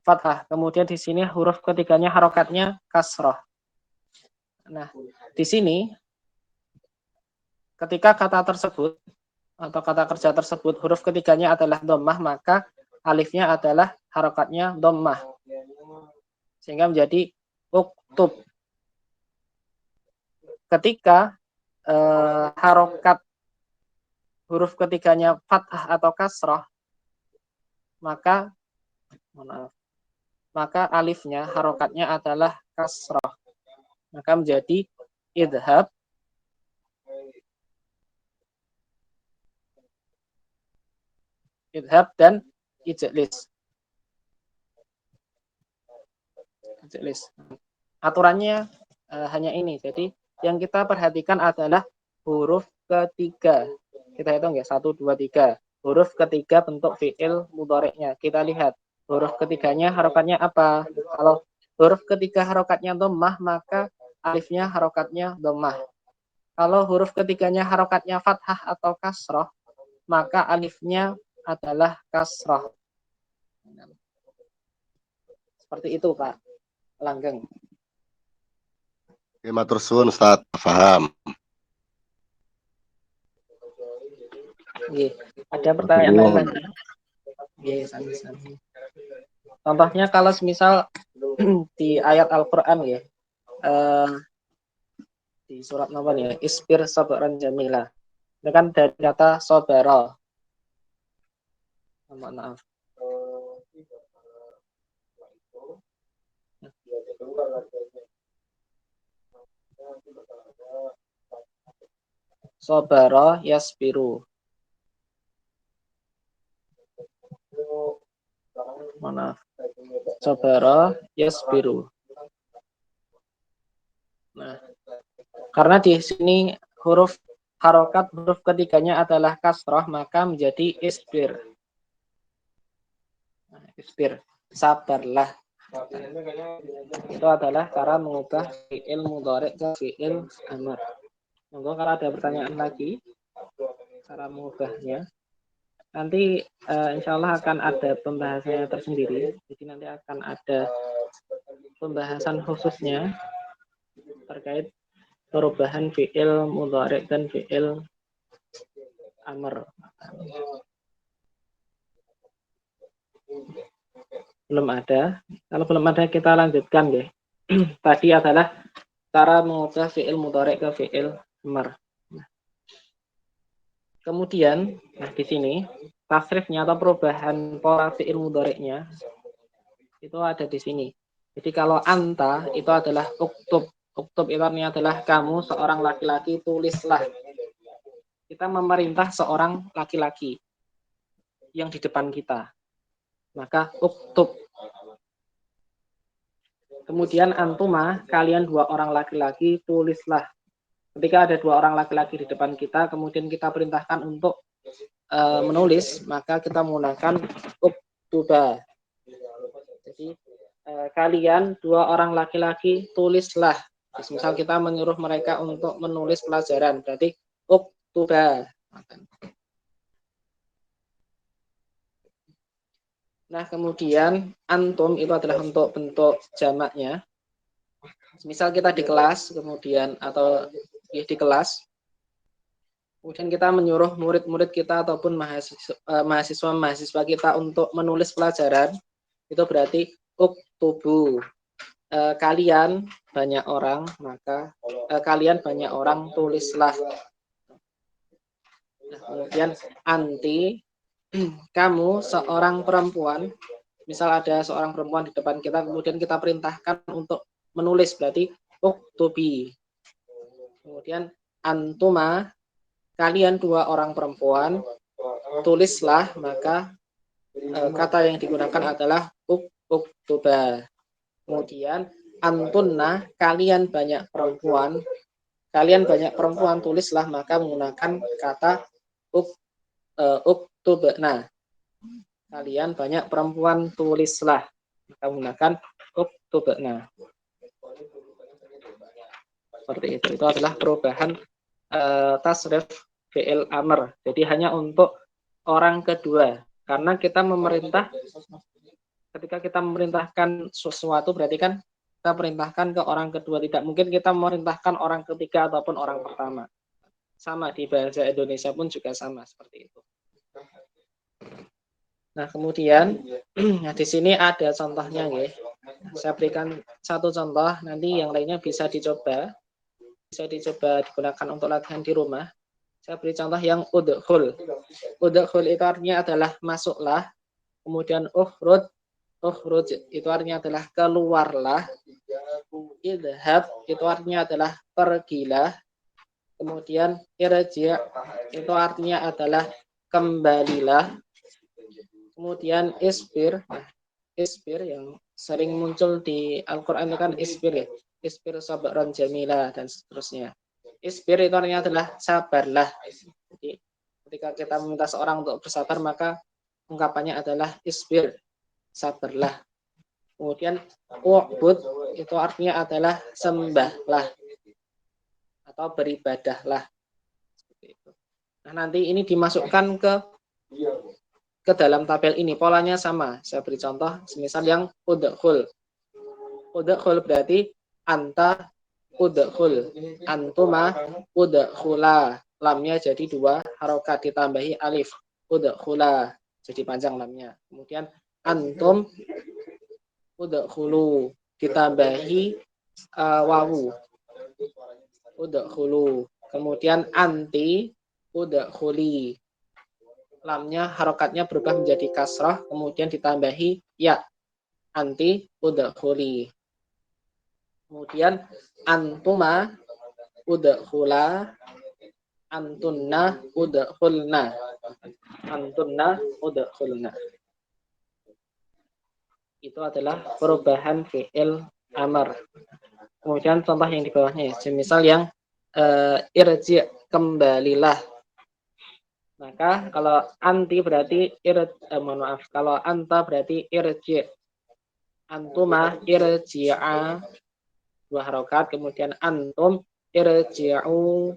fathah. Kemudian di sini huruf ketiganya harokatnya kasrah. Nah, di sini ketika kata tersebut atau kata kerja tersebut huruf ketiganya adalah dhammah, maka alifnya adalah harokatnya dhammah. Sehingga menjadi uktub. Ketika harokat huruf ketiganya fathah atau kasrah, maka alifnya harokatnya adalah kasrah. Maka menjadi idhab dan ijlis. Aturannya hanya ini. Jadi yang kita perhatikan adalah huruf ketiga. Kita hitung ya, 1, 2, 3. Huruf ketiga bentuk fi'il mudhari'nya. Kita lihat huruf ketiganya harokatnya apa. Kalau huruf ketiga harokatnya dhammah, maka alifnya harokatnya dhammah. Kalau huruf ketiganya harokatnya fathah atau kasrah, maka alifnya adalah kasrah. Seperti itu, Pak Langgeng. Oke, matur suwun Ustaz, paham. Ada pertanyaan lain lagi? Sami-sami. Contohnya kalau semisal di ayat Al-Quran ya, di surat nomor ya, Isbir sabran jamila. Itu kan dari kata sobara. Maaf. Sobara yasbiru. Maaf. Sobara yasbiru. Nah, karena di sini huruf harokat huruf ketiganya adalah kasrah, maka menjadi isbir. Nah, isbir, sabarlah. Itu adalah cara mengubah fi'il mudhari' ke fi'il amr. Monggo kalau ada pertanyaan lagi cara mengubahnya. Nanti insya Allah akan ada pembahasannya tersendiri. Jadi nanti akan ada pembahasan khususnya terkait perubahan fi'il mudhari' dan fi'il amr. Belum ada. Kalau belum ada kita lanjutkan ya. Tadi adalah cara mengubah fi'il mudhari' ke fi'il amr. Kemudian, nah di sini tasrifnya atau perubahan pola fi'il mudhari'nya itu ada di sini. Jadi kalau anta itu adalah uktub. Uktub itu artinya adalah kamu seorang laki-laki, tulislah. Kita memerintah seorang laki-laki yang di depan kita. Maka uktub. Kemudian antuma, kalian 2 orang laki-laki, tulislah. Ketika ada 2 orang laki-laki di depan kita, kemudian kita perintahkan untuk menulis, maka kita menggunakan uktuba. Jadi kalian 2 orang laki-laki, tulislah. Misal kita menyuruh mereka untuk menulis pelajaran, berarti uktuba. Nah, kemudian antum itu adalah untuk bentuk jamaknya. Misal kita di kelas, kemudian atau di kelas, kemudian kita menyuruh murid-murid kita ataupun mahasiswa-mahasiswa kita untuk menulis pelajaran, itu berarti uktubu. Kalian banyak orang, maka kalian banyak orang, tulislah. Nah, kemudian anti, kamu seorang perempuan, misal ada seorang perempuan di depan kita, kemudian kita perintahkan untuk menulis, berarti uktubi. Kemudian antuma, kalian 2 orang perempuan, tulislah, maka kata yang digunakan adalah uktuba. Kemudian antunna, kalian banyak perempuan, tulislah, maka menggunakan kata uktubna. kalian banyak perempuan, tulislah. Maka menggunakan uktubna. Seperti itu. Itu adalah perubahan tasrif fi'il amr. Jadi hanya untuk orang kedua. Karena kita memerintah, ketika kita memerintahkan sesuatu berarti kan kita perintahkan ke orang kedua. Tidak mungkin kita memerintahkan orang ketiga ataupun orang pertama. Sama di bahasa Indonesia pun juga sama seperti itu. Nah, kemudian di sini ada contohnya, nggih. Saya berikan satu contoh, nanti yang lainnya bisa dicoba digunakan untuk latihan di rumah. Saya beri contoh yang udkhul. Udkhul itu artinya adalah masuklah. Kemudian ukhruj itu artinya adalah keluarlah. Idhab itu artinya adalah pergilah. Kemudian irji' itu artinya adalah kembalilah. Kemudian isbir yang sering muncul di Al-Quran itu kan isbir ya. Isbir sabran jamila dan seterusnya. Isbir itu artinya adalah sabarlah. Jadi ketika kita meminta seorang untuk bersabar maka ungkapannya adalah isbir, sabarlah. Kemudian u'bud itu artinya adalah sembahlah atau beribadahlah. Seperti itu. Nah, nanti ini dimasukkan ke dalam tabel ini, polanya sama. Saya beri contoh, semisal yang udkhul. Udkhul berarti anta udkhul, antuma udkhula. Lamnya jadi 2 harokat ditambahi alif. Udkhula, jadi panjang lamnya. Kemudian antum udkhulu, ditambahi wawu. Udkhulu. Kemudian anti udkhuli. Lamnya harokatnya berubah menjadi kasrah, kemudian ditambahi ya, anti udkhuli. Kemudian antuma udkhula, antunna udkhulna. Antunna udkhulna. Itu adalah perubahan fi'il amr. Kemudian contoh yang di bawahnya ya, misal yang irji', kembalilah. Maka kalau anti berarti kalau anta berarti irji'. Antuma irji'a, 2 harokat, kemudian antum irji'u.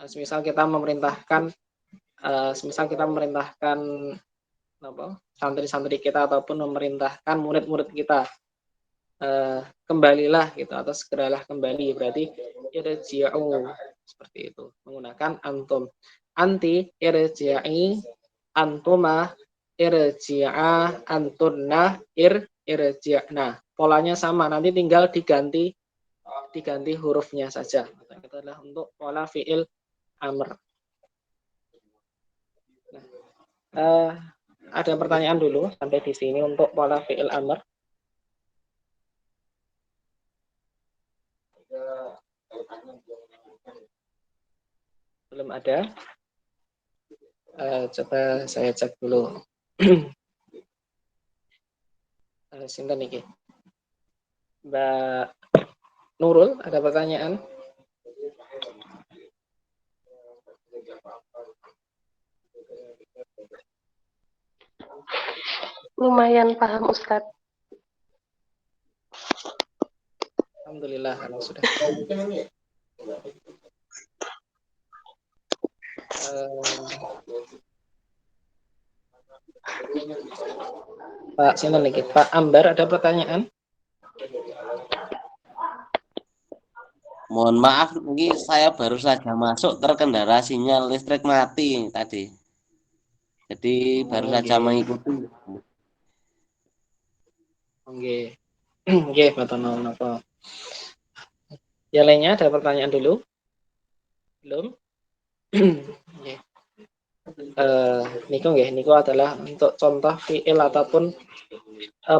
Semisal kita memerintahkan santri-santri kita ataupun memerintahkan murid-murid kita kembalilah gitu atau segeralah kembali, berarti irji'u. Seperti itu, menggunakan antum. Anti irji'i, antuma irji'a, antunna irji'na. Polanya sama, nanti tinggal diganti hurufnya saja. Itu adalah untuk pola fi'il amr. Nah, ada pertanyaan dulu sampai di sini untuk pola fi'il amr. Belum ada. Coba saya cek dulu. Sinten niki? Mbak Nurul, ada pertanyaan? Lumayan paham Ustadz. Alhamdulillah kalau sudah. Pak sinten niki? Pak Ambar, ada pertanyaan? Mohon maaf, ini saya baru saja masuk, terkendala sinyal listrik mati tadi. Jadi baru saja mengikuti. Oke. Oke, Bapak napa. Yang lainnya ada pertanyaan dulu? Belum? Oke. Niku adalah untuk contoh fi'il ataupun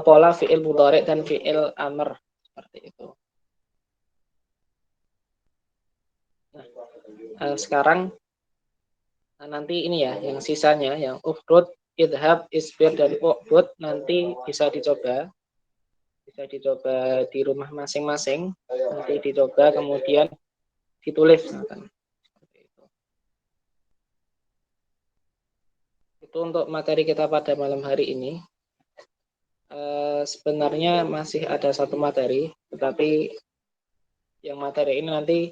pola fi'il mudhari' dan fi'il amr seperti itu. Nah, sekarang nanti ini ya, yang sisanya yang ukhrud, idhab, isbir dan uqbud nanti bisa dicoba di rumah masing-masing, nanti dicoba kemudian ditulis. Itu Itu untuk materi kita pada malam hari ini. Sebenarnya masih ada satu materi, tetapi yang materi ini nanti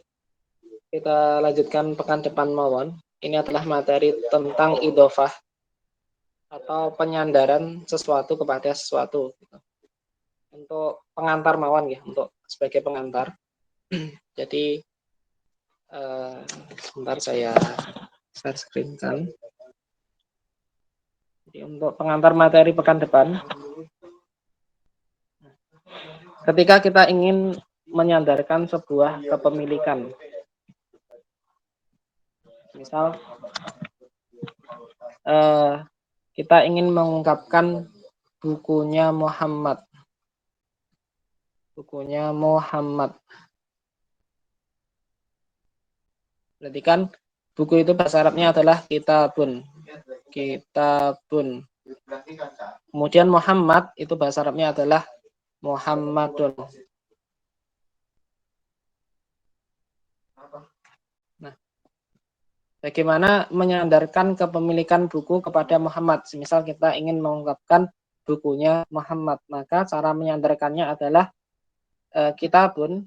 kita lanjutkan pekan depan mawon. Ini adalah materi tentang idhofah atau penyandaran sesuatu kepada sesuatu. Untuk pengantar mawon ya, untuk sebagai pengantar. Jadi sebentar saya share screen kan. Jadi untuk pengantar materi pekan depan, ketika kita ingin menyandarkan sebuah kepemilikan, misal kita ingin mengungkapkan bukunya Muhammad. Berarti kan buku itu bahasa Arabnya adalah kitabun. Kemudian Muhammad itu bahasa Arabnya adalah Muhammadun. Nah, bagaimana menyandarkan kepemilikan buku kepada Muhammad? Misal kita ingin mengungkapkan bukunya Muhammad, maka cara menyandarkannya adalah kitabu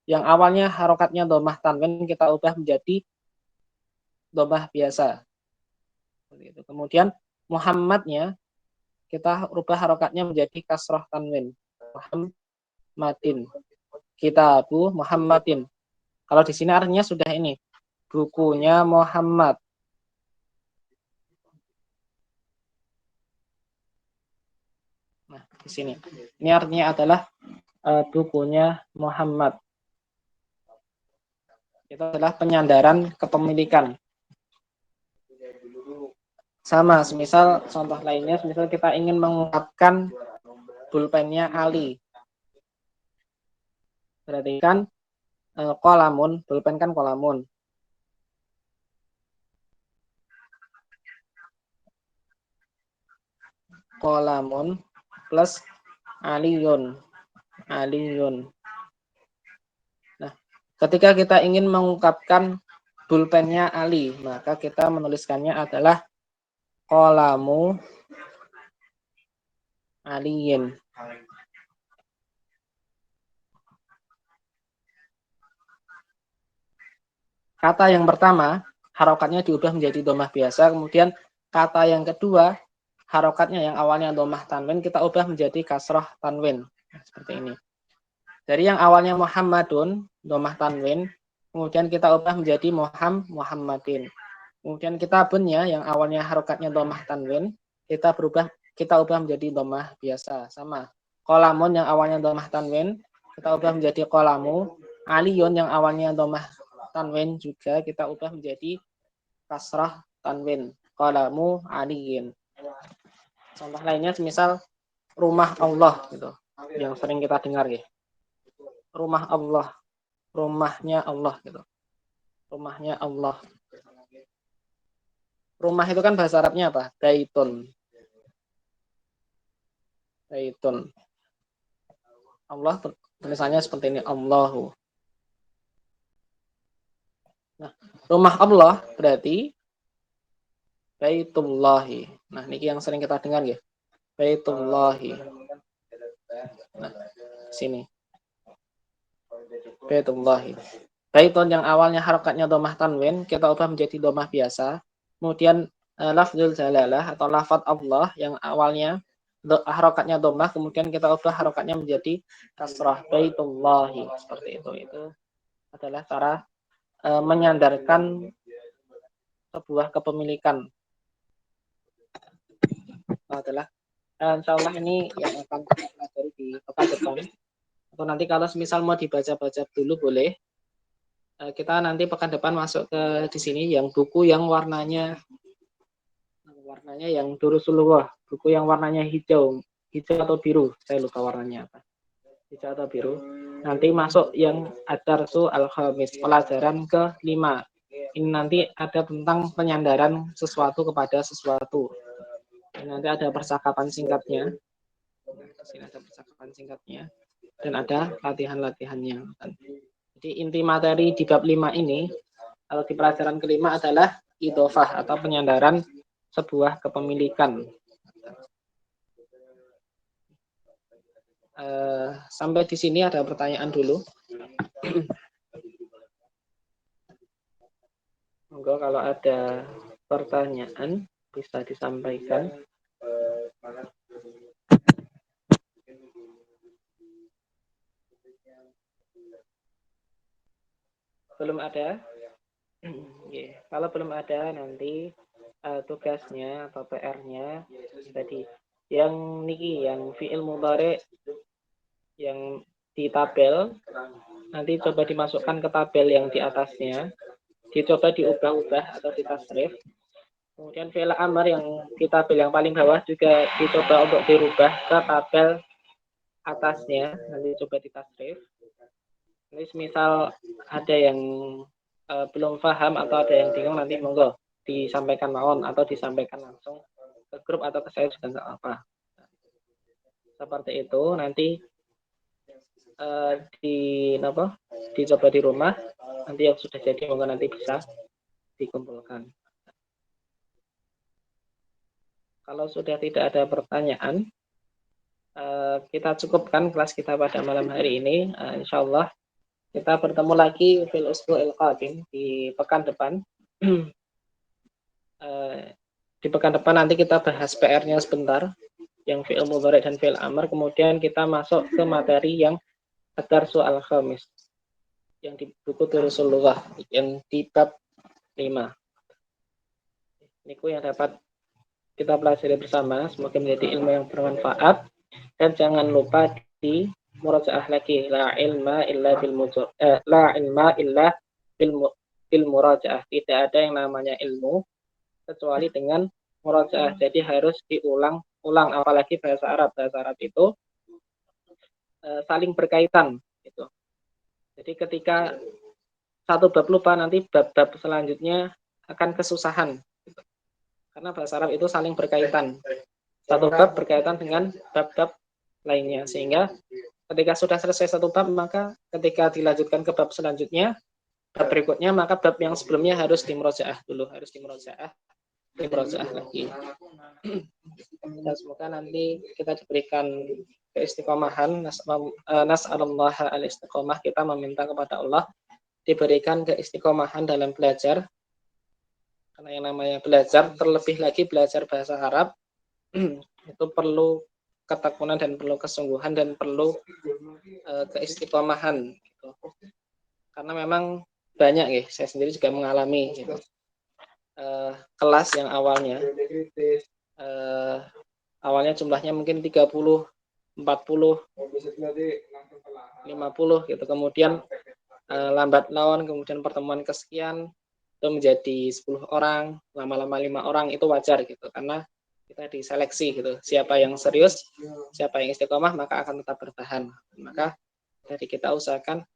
yang awalnya harokatnya dhammah tanwin kita ubah menjadi dhammah biasa. Kemudian Muhammadnya kita ubah harokatnya menjadi kasroh tanwin. Muhammadin. Kitabu Muhammadin. Kalau di sini artinya sudah ini bukunya Muhammad. Nah, di sini. Ini artinya adalah bukunya Muhammad. Itu adalah penyandaran kepemilikan. Sama, semisal contoh lainnya, semisal kita ingin mengungkapkan pulpennya Ali. Berarti kan kolamun, pulpen kan kolamun. Kolamun plus Aliyun. Nah, ketika kita ingin mengungkapkan pulpennya Ali, maka kita menuliskannya adalah kolamu Aliyin. Kata yang pertama, harokatnya diubah menjadi dhammah biasa, kemudian kata yang kedua, harokatnya yang awalnya dhammah tanwin, kita ubah menjadi kasroh tanwin. Seperti ini. Dari yang awalnya Muhammadun, dhammah tanwin, kemudian kita ubah menjadi Muhammadin. Kemudian kitabunnya yang awalnya harokatnya dhammah tanwin, kita ubah menjadi dhammah biasa. Sama. Kolamun yang awalnya dhammah tanwin, kita ubah menjadi kolamu. Aliyun yang awalnya dhammah tanwin juga kita ubah menjadi kasrah tanwin. Kolamu aliyin. Contoh lainnya semisal rumah Allah gitu, yang sering kita dengar ya. Rumah Allah, rumahnya Allah gitu. Rumahnya Allah. Rumah itu kan bahasa Arabnya apa? Baitun. Allah tulisannya seperti ini, Allahu. Nah, rumah Allah berarti Baitullahi. Nah, ini yang sering kita dengar ya. Baitullahi. Nah, sini. Baitullahi. Baitun yang awalnya harokatnya dhammah tanwin, kita ubah menjadi dhammah biasa. Kemudian lafzul jalalah atau lafaz Allah yang awalnya harokatnya dhammah, kemudian kita ubah harokatnya menjadi kasrah. Baitullahi. Seperti itu. Itu adalah cara menyandarkan sebuah kepemilikan. Adalah insyaallah ini yang akan kita pelajari di pekan depan. Atau nanti kalau misal mau dibaca-baca dulu boleh. Kita nanti pekan depan masuk ke di sini yang buku yang warnanya yang Durusulullah, buku yang warnanya hijau atau biru, saya lupa warnanya apa. Hijau atau biru. Nanti masuk yang Ad-Darsu Al-Khamis, pelajaran ke-5. Ini nanti ada tentang penyandaran sesuatu kepada sesuatu. Ini nanti ada percakapan singkatnya. Di sini ada percakapan singkatnya dan ada latihan-latihannya. Jadi inti materi di bab 5 ini Kalau di pelajaran kelima adalah idhofah atau penyandaran sebuah kepemilikan. Sampai di sini ada pertanyaan dulu. Monggo kalau ada pertanyaan bisa disampaikan. Belum ada? Kalau belum ada nanti tugasnya atau PR-nya tadi yang niki yang fi'il mudhari yang di tabel nanti coba dimasukkan ke tabel yang di atasnya, dicoba diubah-ubah atau ditasrif. Kemudian fi'il amr yang di tabel yang paling bawah juga dicoba untuk dirubah ke tabel atasnya, nanti coba ditasrif. Ini misal ada yang belum paham atau ada yang bingung, nanti monggo disampaikan mawon atau disampaikan langsung ke grup atau ke saya juga nggak apa. Seperti itu nanti dicoba di rumah, nanti yang sudah jadi monggo nanti bisa dikumpulkan. Kalau sudah tidak ada pertanyaan, kita cukupkan kelas kita pada malam hari ini. Insya Allah kita bertemu lagi fil usbu'il qadim di pekan depan. Di pekan depan nanti kita bahas PR-nya sebentar, yang fi'il mudhari dan fi'il amr. Kemudian kita masuk ke materi yang ad-darsu al-khamis, yang di buku Durusul Lughah, yang di bab 5. Ini yang dapat kita pelajari bersama. Semoga menjadi ilmu yang bermanfaat. Dan jangan lupa di murajaah lagi, la ilma illa bil murajaah. Tidak ada yang namanya ilmu kecuali dengan murajaah. Jadi harus diulang-ulang, apalagi bahasa Arab. Bahasa Arab itu saling berkaitan gitu. Jadi ketika satu bab lupa, nanti bab-bab selanjutnya akan kesusahan gitu. Karena bahasa Arab itu saling berkaitan. Satu bab berkaitan dengan bab-bab lainnya, sehingga ketika sudah selesai satu bab, maka ketika dilanjutkan ke bab selanjutnya, bab berikutnya, maka bab yang sebelumnya harus dimurajaah dulu, harus dimurajaah lagi. Dan semoga nanti kita diberikan keistiqomahan. Nas'alullah al-istiqomah, kita meminta kepada Allah diberikan keistiqomahan dalam belajar. Karena yang namanya belajar, terlebih lagi belajar bahasa Arab, itu perlu ketekunan dan perlu kesungguhan dan perlu keistiqomahan gitu. Karena memang banyak ya, saya sendiri juga mengalami gitu. Kelas yang awalnya jumlahnya mungkin 30, 40, 50 gitu. Kemudian lambat laun, kemudian pertemuan kesekian itu menjadi 10 orang, lama-lama 5 orang, itu wajar gitu. Karena kita diseleksi gitu, siapa yang serius, siapa yang istiqomah, maka akan tetap bertahan. Maka dari kita usahakan,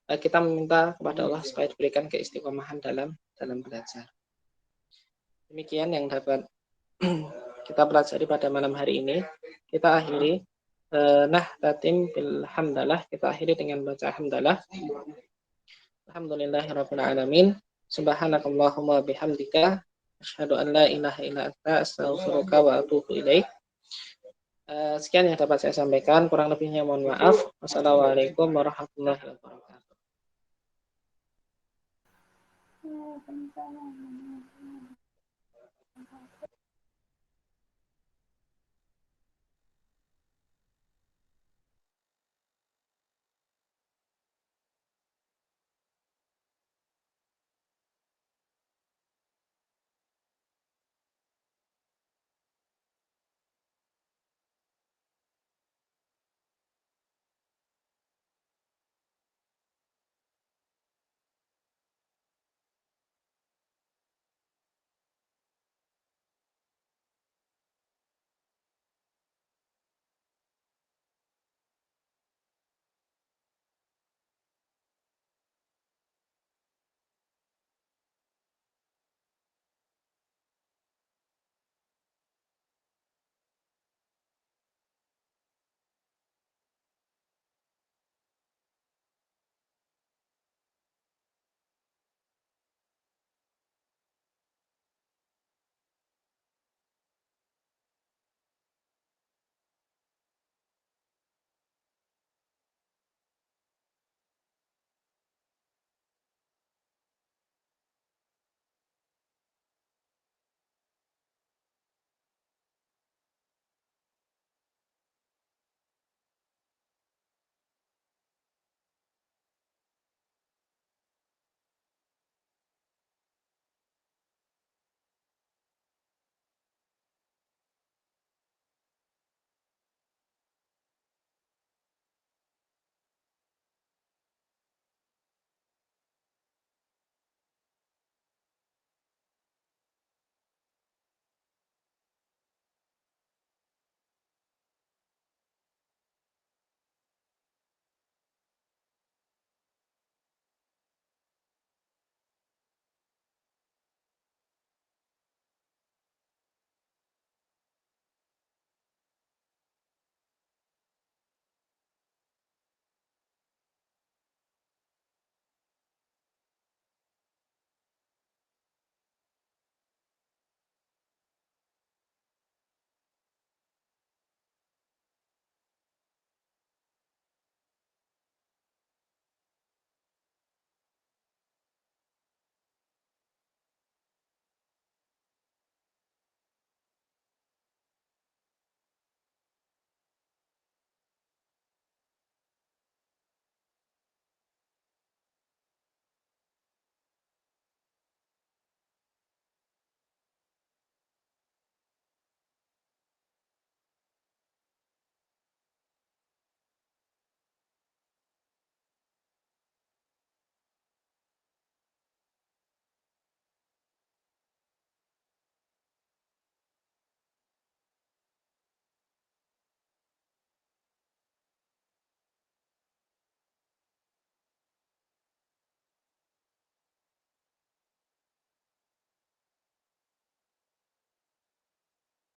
kita meminta kepada Allah supaya diberikan keistiqomahan dalam belajar. Demikian yang dapat kita pelajari pada malam hari ini. Kita akhiri nahtatim bil hamdalah, kita akhiri dengan baca hamdalah. Alhamdulillahirabbil alamin. Subhanakallahumma bihamdika asyhadu an la ilaha illa anta astaghfiruka wa atubu ilaik. Sekian yang dapat saya sampaikan, kurang lebihnya mohon maaf. Wassalamualaikum warahmatullahi wabarakatuh.